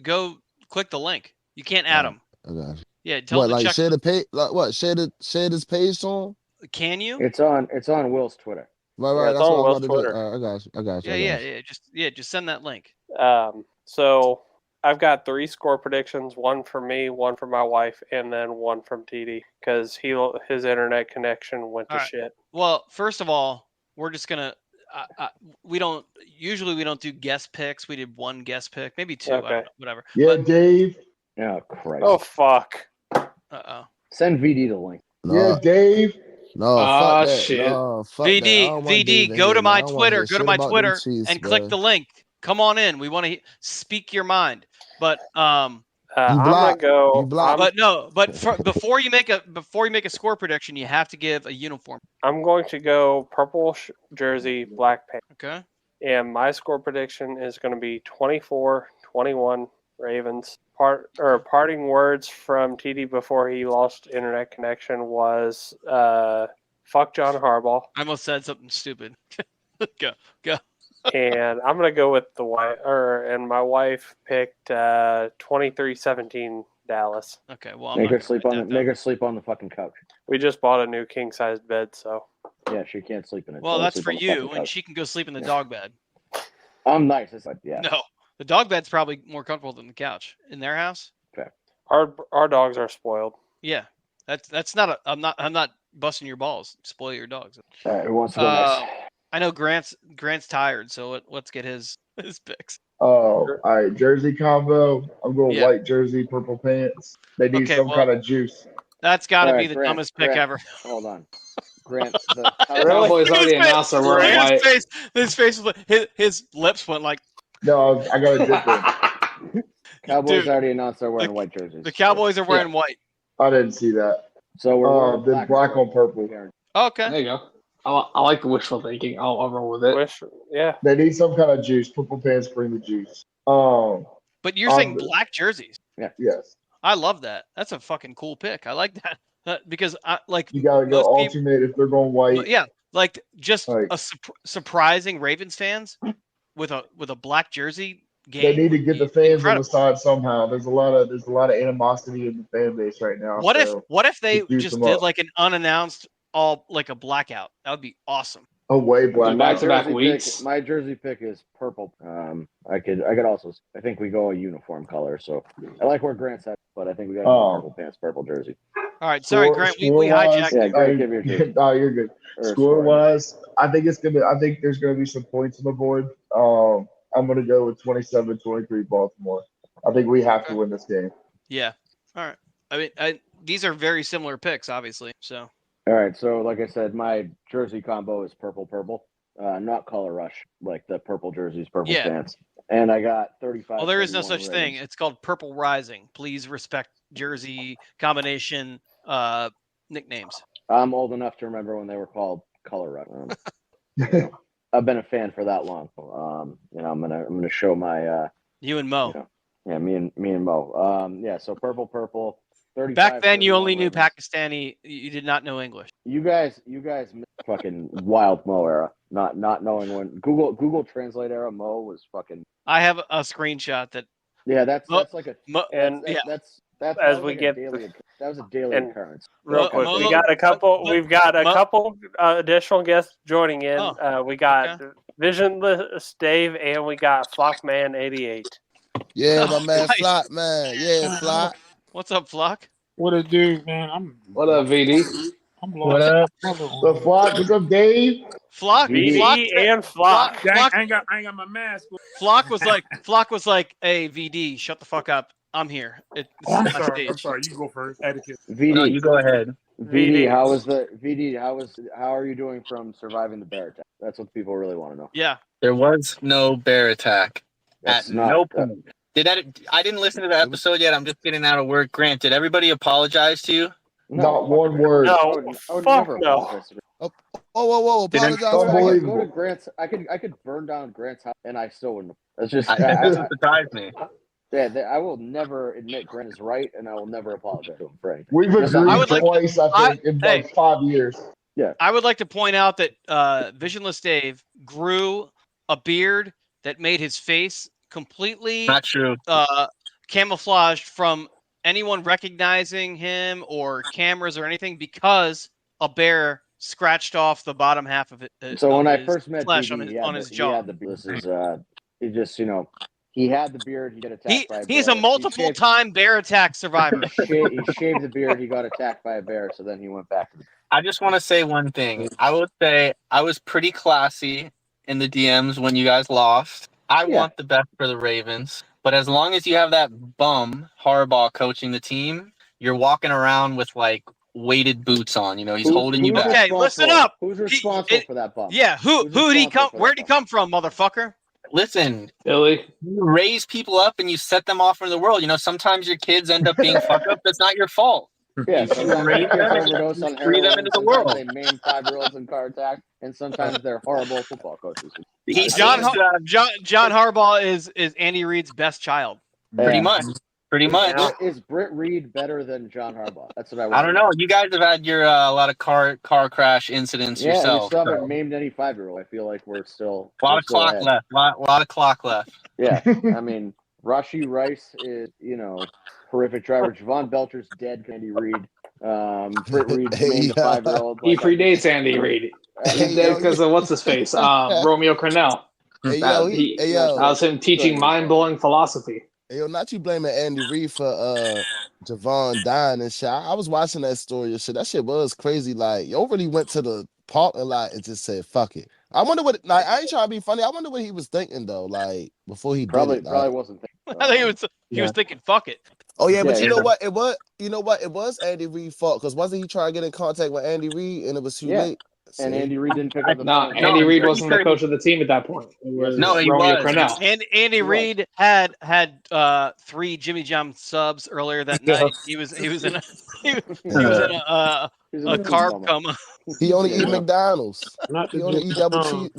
go click the link. You can't add them. I got you. Yeah, tell them to check. Share the page? Like what? Share this page on? Can you? It's on Will's Twitter. Right. It's That's on what Will's I'm about to Twitter. do. I got you. Just send that link. So I've got 3 score predictions: 1 for me, 1 for my wife, and then 1 from TD because his internet connection went to shit. Well, first of all, we're just gonna. We don't do guest picks. We did 1 guest pick, maybe 2. Okay. I don't know, whatever. Yeah, Dave. Oh Christ. Oh fuck. Send VD the link. Yeah, Dave. No, fuck that. Shit. No, fuck VD, that. I don't want VD, David go here, to man. my I don't wanna Twitter. hear Go to shit my about them Twitter Chiefs, and bro. click the link. Come on in. We want to speak your mind. But I'm gonna go. before you make a score prediction, you have to give a uniform. I'm going to go purple jersey, black pants. Okay. And my score prediction is going to be 24-21 Ravens. Parting words from TD before he lost internet connection was fuck John Harbaugh. I almost said something stupid. Go. And I'm gonna go with the wife, and my wife picked 23-17 Dallas. Okay, well, make her sleep on the fucking couch. We just bought a new king size bed, so yeah, she can't sleep in it. Well, that's for you, and she can go sleep in the dog bed. I'm nice. It's like, yeah. No, the dog bed's probably more comfortable than the couch in their house. Okay. Our dogs are spoiled. Yeah, that's not. I'm not busting your balls. Spoil your dogs. All right, who wants to go next? I know Grant's tired, so let's get his picks. Oh, all right. Jersey combo. I'm going white jersey, purple pants. They need some kind of juice. That's got to be the dumbest pick ever. Hold on. Grant, the Cowboys already announced they're wearing white. His lips went like. No, I got a different. Cowboys already announced they're wearing white jerseys. The Cowboys are wearing white. I didn't see that. So we're the black on purple. Okay. There you go. I like the wishful thinking. I'll roll with it. Yeah. They need some kind of juice. Purple pants bring the juice. But you're saying black jerseys. Yeah. Yes. I love that. That's a fucking cool pick. I like that. Because you gotta go alternate if they're going white. Yeah, like just a surprising Ravens fans with a black jersey game. They need to get the fans on the side somehow. There's a lot of animosity in the fan base right now. What if they just did like an unannounced like a blackout? That would be awesome. Away black. Back-to-back weeks. My jersey pick is purple. I could also. I think we go a uniform color. So I like where Grant's at, but I think we got purple pants, purple jersey. All right, sorry, Grant. We hijacked. Yeah, Grant, give your jersey. No, you're good. Score wise, I think there's gonna be some points on the board. I'm gonna go with 27-23 Baltimore. I think we have to win this game. Yeah. All right. I mean, these are very similar picks, obviously. So. All right, so like I said, my jersey combo is purple, not color rush, like the purple jerseys, purple pants. And I got 35. Well, there is no such thing. It's called Purple Rising. Please respect jersey combination nicknames. I'm old enough to remember when they were called color rush. I've been a fan for that long. I'm gonna show my you and Mo. Me and Mo. So purple. Back then, you only knew Pakistani. You did not know English. You guys, fucking wild Mo era. Not knowing when Google Translate era. Mo was fucking. I have a screenshot that. Yeah, that's like a. That's as we like get. That was a daily occurrence. Real quick, we got a couple. We've got a couple additional guests joining in. We got Visionless Dave and we got Flockman88. Yeah, my man Flock, man. Yeah, Flock. What's up, Flock? What it do, man? What up, VD? I'm lost. What up? The Flock. What's up, Dave? Flock. VD and Flock. I ain't got my mask. Flock was like, hey, VD, shut the fuck up. I'm here. I'm sorry. You go first. Etiquette. VD, no, you go ahead. VD, how are you doing from surviving the bear attack? That's what people really want to know. Yeah. There was no bear attack That's at no point. I didn't listen to the episode yet. I'm just getting out of work. Grant, did everybody apologize to you? Not one word. No, fuck no. Whoa! Apologize. Go to Grant's. I could burn down Grant's house, and I still wouldn't. That's just. That doesn't surprise me. Yeah, I will never admit Grant is right, and I will never apologize to him for anything. We've agreed twice, I think, in like 5 years. Yeah. I would like to point out that Visionless Dave grew a beard that made his face completely not true. Camouflaged from anyone recognizing him or cameras or anything because a bear scratched off the bottom half of it. So when I first met BD, on his jaw. He had the beard. He got attacked by a bear. He's a multiple-time bear attack survivor. He shaved the beard. He got attacked by a bear, so then he went back to the. I just want to say one thing. I would say I was pretty classy in the DMs when you guys lost. I want the best for the Ravens, but as long as you have that bum Harbaugh coaching the team, you're walking around with like weighted boots on. You know, he's holding you back. Okay, listen up. Who's responsible for that bum? Yeah, who'd he come? Where'd he come from, motherfucker? Listen, Billy, you raise people up and you set them off into the world. You know, sometimes your kids end up being fucked up. That's not your fault. Yeah, sometimes raise them overdose on free them into the world. They maim 5-year-olds in car attack, and sometimes they're horrible football coaches. John Harbaugh is Andy Reid's best child. Pretty much. Pretty much. Is Britt Reed better than John Harbaugh? That's what I want. I don't know. You guys have had your a lot of car crash incidents Yeah, yourself. we still haven't maimed any 5-year-old. I feel like we're still a lot of clock left. A lot of clock left. Yeah, I mean, Rashee Rice is horrific driver. Javon Belcher's dead. Andy Reid. Britt Reed's maimed a 5-year-old. He predates Andy Reid. He's dead because of what's his face, Romeo Cornell. That was him teaching mind-blowing philosophy. Hey, yo, not you blaming Andy Reid for Javon dying and shit. I was watching that story and shit. That shit was crazy. Like, yo really went to the parking lot and just said, fuck it. I wonder what, like, I ain't trying to be funny. I wonder what he was thinking, though, like, before he probably did it. Like, wasn't thinking. I think he was thinking, fuck it. Oh, yeah, but you know what? It was Andy Reid's fault, because wasn't he trying to get in contact with Andy Reid and it was too late? And Andy Reid didn't pick up the phone. Andy Reid wasn't the coach of the team at that point. It was Romeo Cornell. And Andy Reid had 3 Jimmy John subs earlier that night. He was in a carb coma. He only eat McDonald's. He only eat double cheese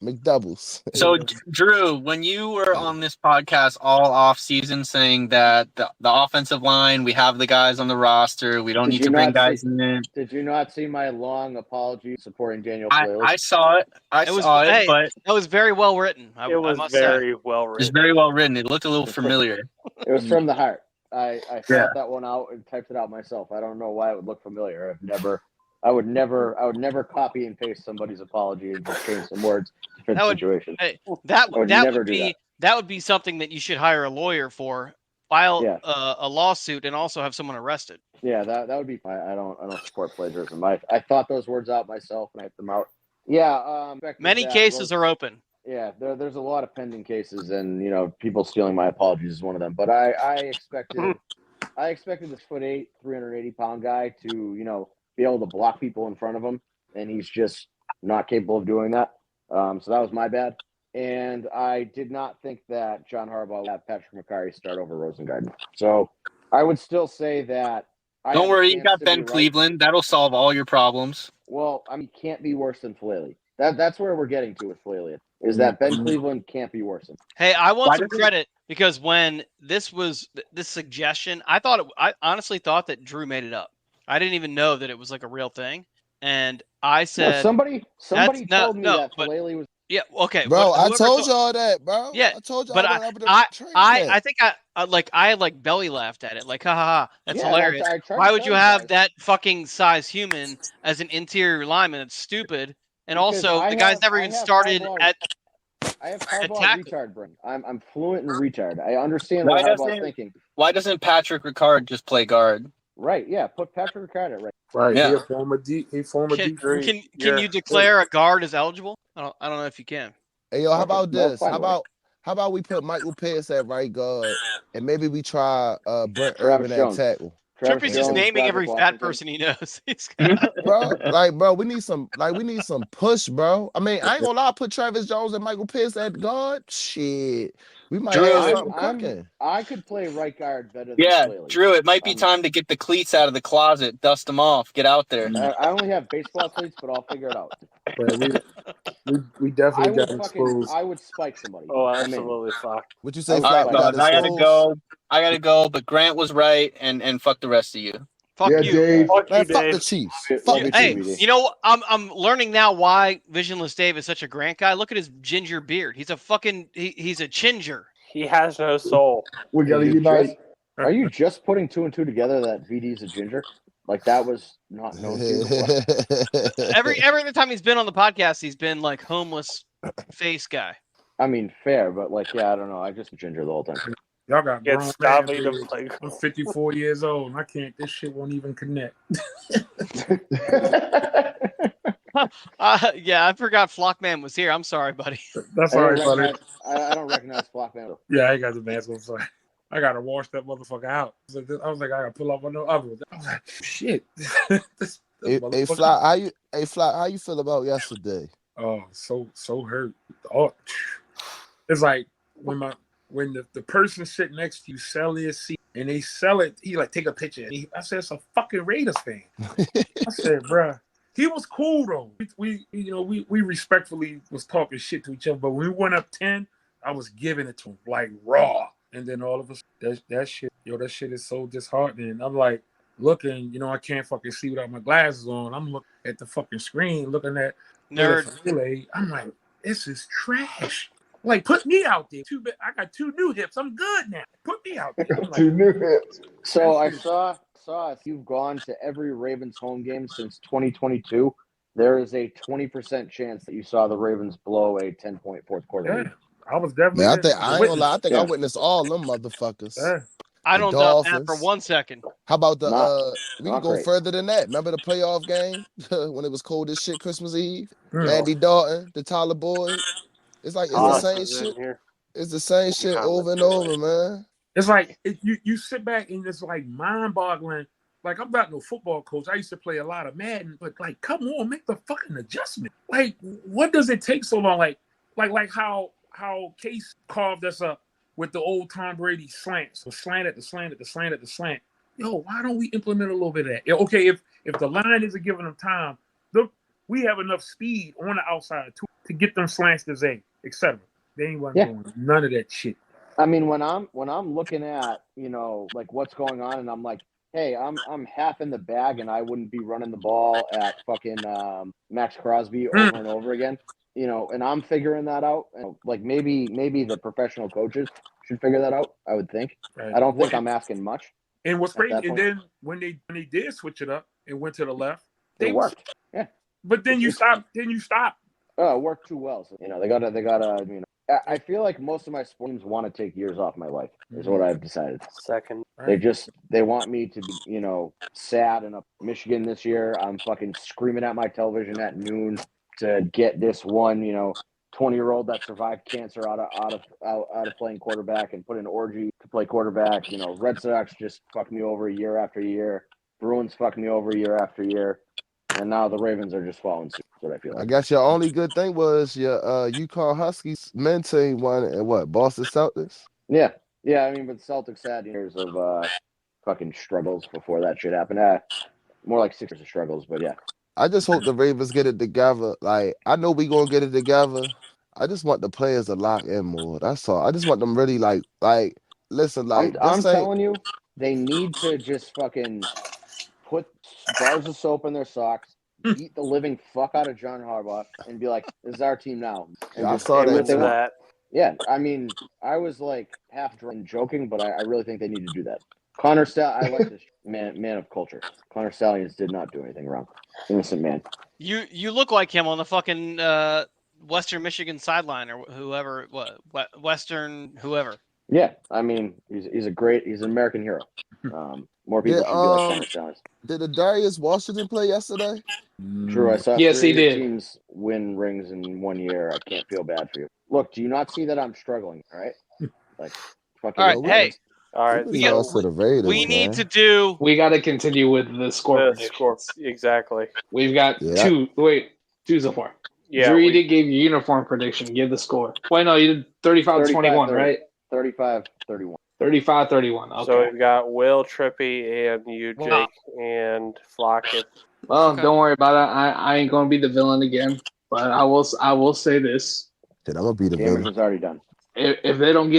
McDoubles. So, Drew, when you were on this podcast all off season saying that the offensive line, we have the guys on the roster, we don't need to bring guys in. Did you not see my long apology supporting Daniel Flatley? I saw it. But that was very well written. It was very well written. It's very well written. It looked a little familiar. It was from the heart. I thought that one out and typed it out myself. I don't know why it would look familiar. I would never copy and paste somebody's apology and just change some words to fit the situation. That would be something that you should hire a lawyer for. File a lawsuit and also have someone arrested. Yeah, that would be. I don't support plagiarism. I thought those words out myself and I typed them out. Yeah. Many cases are open. Yeah, there's a lot of pending cases, and people stealing my apologies is one of them. But I expected this 4'8", 380-pound guy to be able to block people in front of him, and he's just not capable of doing that. So that was my bad. And I did not think that John Harbaugh would have Patrick McCarry start over Rosengarten. So I would still say that. Don't worry, you got Ben Cleveland. That'll solve all your problems. Well, I mean, can't be worse than Flatley. That's where we're getting to with Flatley. Is that Ben Cleveland can't be worse than. Hey, I want some credit because when this suggestion, I honestly thought that Drew made it up. I didn't even know that it was like a real thing, and I said somebody told me that Flatley was. Yeah, okay, bro. I told y'all that, bro. Yeah, I told y'all. But I think I belly laughed at it, like, ha ha ha, that's hilarious. Why would you have that fucking size human as an interior lineman? It's stupid. And also, the guy's never even started at. I have Harbaugh retard brain. I'm fluent in retard. I understand what Harbaugh's thinking. Why doesn't Patrick Ricard just play guard? Right. Yeah. Put Patrick Ricard at right. Right. Yeah. He former Can you declare a guard as eligible? I don't know if you can. Hey, yo, how about this? How about we put Michael Pierce at right guard, and maybe we try Brent Urban at tackle. Trippy's just naming every fat person he knows. bro, we need some push, bro. I mean, I ain't gonna lie, put Travis Jones and Michael Pierce at guard. Shit, we might have something cooking. I could play right guard better than Flatley. Drew, it might be time to get the cleats out of the closet, dust them off, get out there. I only have baseball cleats, but I'll figure it out. We definitely got exposed. I would spike somebody. Oh, absolutely, fuck. Would you say? I gotta go, but Grant was right, and fuck the rest of you. Fuck you. Dave. Fuck the Chiefs. Hey, you know, I'm learning now why Visionless Dave is such a Grant guy. Look at his ginger beard. He's a fucking he's a ginger. He has no soul. We gotta unite. Are you just putting 2 and 2 together that VD's a ginger? Like that was not known to you. Every time he's been on the podcast, he's been like homeless face guy. I mean, fair, but like, yeah, I don't know. I just ginger the whole time. Y'all got Get grown Stabby man, to dude. play. I'm 54 years old and I can't. This shit won't even connect. Yeah, I forgot Flockman was here. I'm sorry, buddy. That's all right, buddy. I don't recognize Flockman. Yeah, I got the mask on. Sorry. I gotta wash that motherfucker out. I was like, I gotta pull up on the other one. I was like, shit. Hey, Fly, how you feel about yesterday? Oh, so hurt. Oh, it's like when the person sitting next to you sell their seat and they sell it, he like take a picture. I said, it's a fucking Raiders fan. I said, bruh, he was cool though. We respectfully was talking shit to each other, but when we went up 10, I was giving it to him like raw. and then all of a sudden, that shit is so disheartening. I'm like looking, I can't fucking see without my glasses on. I'm looking at the fucking screen, looking at nerd. I'm like, this is trash. Like, put me out there. I got 2 new hips. I'm good now. Put me out there. I'm like, 2 new hips. So I saw if you've gone to every Ravens home game since 2022, there is a 20% chance that you saw the Ravens blow a 10-point fourth quarter lead. I was definitely Man, I ain't gonna lie. I think I Yeah. witnessed all them motherfuckers. Yeah. I The don't doubt that for Dolphins. 1 second. How about the we can not go great. further than that. Remember the playoff game when it was cold as shit Christmas Eve? Mm. Andy Dalton, the Tyler Boyd. It's like it's the same shit. It's the same shit over and over, man. It's like you sit back and it's like mind-boggling. Like, I'm not no football coach. I used to play a lot of Madden, but like, come on, make the fucking adjustment. Like, what does it take so long? Like how Case carved us up with the old Tom Brady slants, the slant at the slant at the slant at the slant. Yo, why don't we implement a little bit of that? Okay, if the line isn't giving them time, we have enough speed on the outside to get them slants to Zay, etc. They ain't doing none of that shit. I mean, when I'm looking at, like what's going on, and I'm like, hey, I'm half in the bag, and I wouldn't be running the ball at fucking Max Crosby over and over again, and I'm figuring that out. Like maybe the professional coaches should figure that out. I would think. Right. I don't think I'm asking much. And what's crazy, and then when they did switch it up and went to the left, it worked. Yeah. But then you stop. Oh, it worked too well. So, they gotta. I feel like most of my sports teams want to take years off my life. Is what I've decided. Second. They want me to be, sad in Michigan this year. I'm fucking screaming at my television at noon to get this one, 20-year-old that survived cancer out of playing quarterback and put in orgy to play quarterback. Red Sox just fuck me over year after year. Bruins fuck me over year after year. And now the Ravens are just following suit. That's what I feel like. I guess your only good thing was your UConn Huskies men team won and what, Boston Celtics? Yeah. I mean, but the Celtics had years of fucking struggles before that shit happened. More like 6 years of struggles, but yeah. I just hope the Ravens get it together. Like, I know we gonna get it together. I just want the players to lock in more. That's all. I just want them really like listen, like I'm telling you, they need to just fucking put bars of soap in their socks, beat the living fuck out of John Harbaugh, and be like, "This is our team now." And I saw that. Yeah, I mean, I was like half joking, but I really think they need to do that. Connor Stallions, I like this man of culture. Connor Stallions did not do anything wrong. Innocent man. You look like him on the fucking Western Michigan sideline or whoever, Western whoever. Yeah, I mean, he's an American hero. More people should be like Connor Stallions. Did the Darius Washington play yesterday? True, I saw yes, three he did. teams win rings in 1 year. I can't feel bad for you. Look, do you not see that I'm struggling? All right, like fucking. All right, hey. All right, we need to do. We got to continue with the score predictions. Exactly. We've got two. Wait, 2 so far. Yeah, Drew, you did give your uniform prediction. Give the score. Wait, no, you did 35-21, right? 35-31. 35-31. Okay. So we've got Will, Trippy, and you, Jake, and Flock. Well, don't worry about it. I ain't gonna be the villain again. But I will say this. Shit, I'm gonna be the Damage villain. is already done. If they don't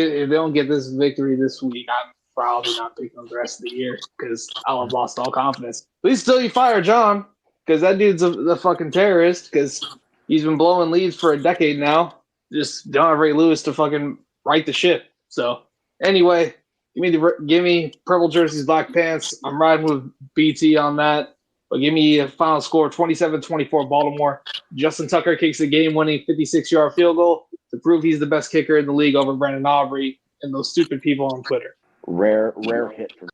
get this victory this week, I'm probably not picking them the rest of the year because I'll have lost all confidence. Please still you fire John because that dude's the fucking terrorist because he's been blowing leads for a decade now. Just don't have Ray Lewis to fucking right the ship. So anyway, give me purple jerseys, black pants. I'm riding with BT on that. But give me a final score, 27-24 Baltimore. Justin Tucker kicks a game-winning 56-yard field goal to prove he's the best kicker in the league over Brandon Aubrey and those stupid people on Twitter. Rare hit for me.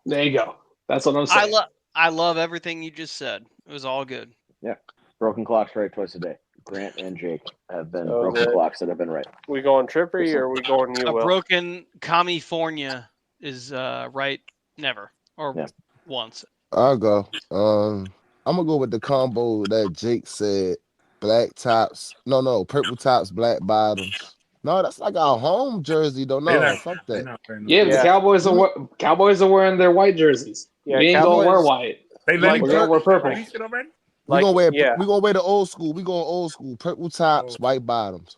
There you go. That's what I'm saying. I love everything you just said. It was all good. Yeah. Broken clocks right twice a day. Grant and Jake have been broken clocks that have been right. We going Trippery or we going you, Will? A broken California is right never or once. I'll go. I'm gonna go with the combo that Jake said. Black tops. No, purple tops, black bottoms. No, that's like our home jersey, though. No, fuck that. Yeah, the Cowboys are wearing their white jerseys. Yeah, we ain't gonna wear white. We're gonna wear purple. We gonna wear the old school. We going old school. Purple tops, white bottoms.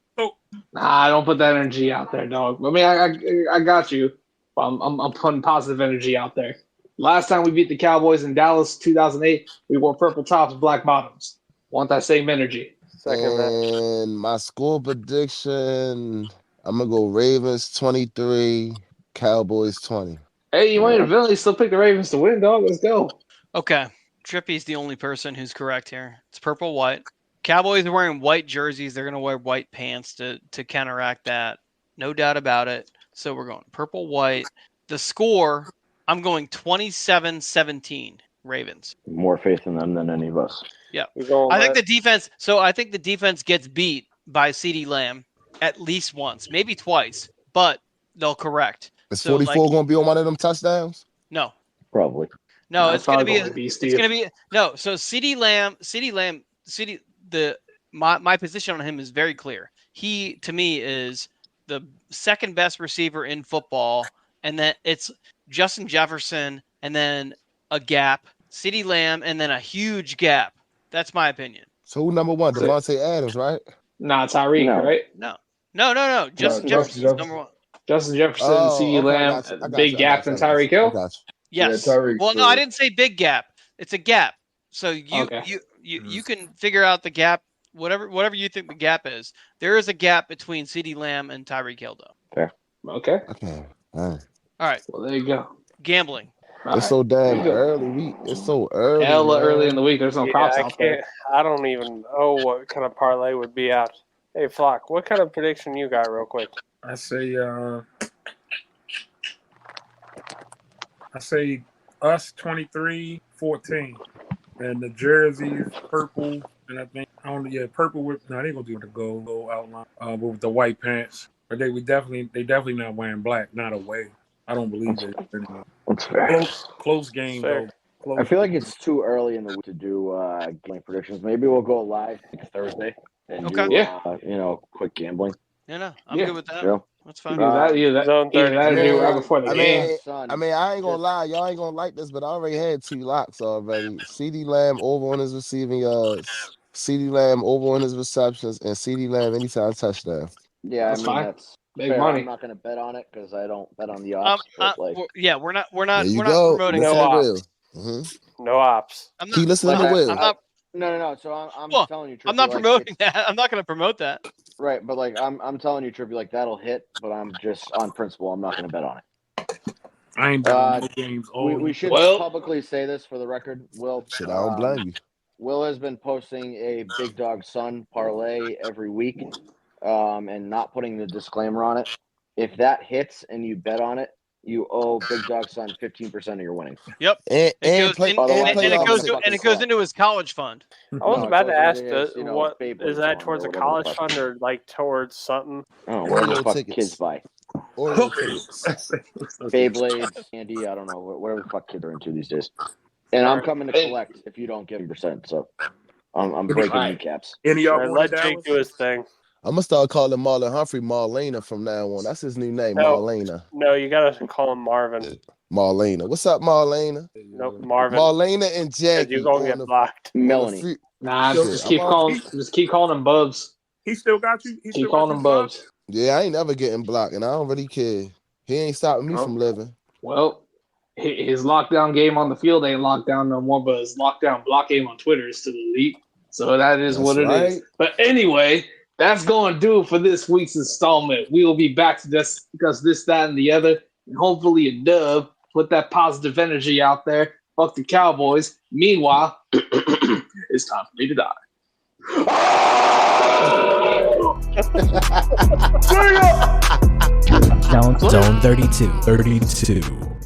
Nah, don't put that energy out there, dog. I mean, I got you. I'm putting positive energy out there. Last time we beat the Cowboys in Dallas, 2008, we wore purple tops, black bottoms. Want that same energy? And my score prediction, I'm gonna go Ravens 23, Cowboys 20. Hey, you ain't a villain. You still pick the Ravens to win, dog. Let's go. Okay. Trippy's the only person who's correct here. It's purple white. Cowboys are wearing white jerseys. They're going to wear white pants to counteract that. No doubt about it. So we're going purple white. The score, I'm going 27-17 Ravens. More faith in them than any of us. Yeah. I think the defense gets beat by CeeDee Lamb at least once, maybe twice, but they'll correct. Is 44 going to be on one of them touchdowns? No. Probably. No, it's going to be no. So CeeDee Lamb, my position on him is very clear. He, to me, is the second best receiver in football, and then it's Justin Jefferson, and then a gap, CeeDee Lamb, and then a huge gap. That's my opinion. So who number one? Devontae Adams, right? Nah, Tyreek, right? No. Justin Jefferson's number one. Justin Jefferson, CeeDee Lamb, big gap, and Tyreek Hill. Yes. Yeah, Well, no, I didn't say big gap. It's a gap. So you can figure out the gap, whatever you think the gap is. There is a gap between CeeDee Lamb and Tyreek Hill, though. Fair. Okay. All right. Well, there you go. Gambling. It's so damn early. It's so early. Hella early in the week. There's no props out there. I don't even know what kind of parlay would be out. Hey, Flock, what kind of prediction you got, real quick? I say us 23-14, and the jerseys purple, and I think purple with they ain't gonna do the gold outline with the white pants, but they definitely not wearing black, not away. I don't believe it. That's fair. Close game though. I feel like it's too early in the week to do game predictions. Maybe we'll go live next Thursday and do quick gambling. Yeah, I'm good with that. Yeah. That's fine. Right before the game. I mean, I ain't gonna lie, y'all ain't gonna like this, but I already had 2 locks already. CeeDee Lamb over on his receiving yards, CeeDee Lamb over on his receptions, and CeeDee Lamb anytime touchdown. Yeah, that's fine. That's big money. I'm not gonna bet on it because I don't bet on the ops. We're not promoting no ops. No ops. Keep listening to Will. No. So I'm telling you, Trippy, I'm not promoting that. I'm not going to promote that. Right, but I'm telling you, Trippy, that'll hit. But I'm just on principle. I'm not going to bet on it. I ain't betting no games. We should publicly say this for the record. Will, I don't blame you. Will has been posting a Big Dog Son parlay every week, and not putting the disclaimer on it. If that hits and you bet on it, you owe Big Dog Son 15% of your winnings. Yep. It goes into his college fund. I was about to ask, what is that towards a college fund or like towards something? Oh, whatever the fuck kids buy. Beyblades, candy, I don't know, whatever the fuck kids are into these days. And I'm coming to collect if you don't give me %. So I'm breaking kneecaps. Any of y'all let Jake do his thing. I'm gonna start calling Marlon Humphrey Marlena from now on. That's his new name, Marlena. No, you gotta call him Marvin. Marlena. What's up, Marlena? Nope, Marvin. Marlena and Jackie. You're gonna get blocked. Melanie. Nah, just keep calling him Bubs. He still got you? Keep calling him Bubs. Yeah, I ain't never getting blocked, and I don't really care. He ain't stopping me from living. Well, his lockdown game on the field ain't locked down no more, but his lockdown block game on Twitter is still elite. So that is what it is. But anyway, that's going to do it for this week's installment. We will be back to discuss this, that, and the other, and hopefully a dub. Put that positive energy out there. Fuck the Cowboys. Meanwhile, it's time for me to die. Zone 32.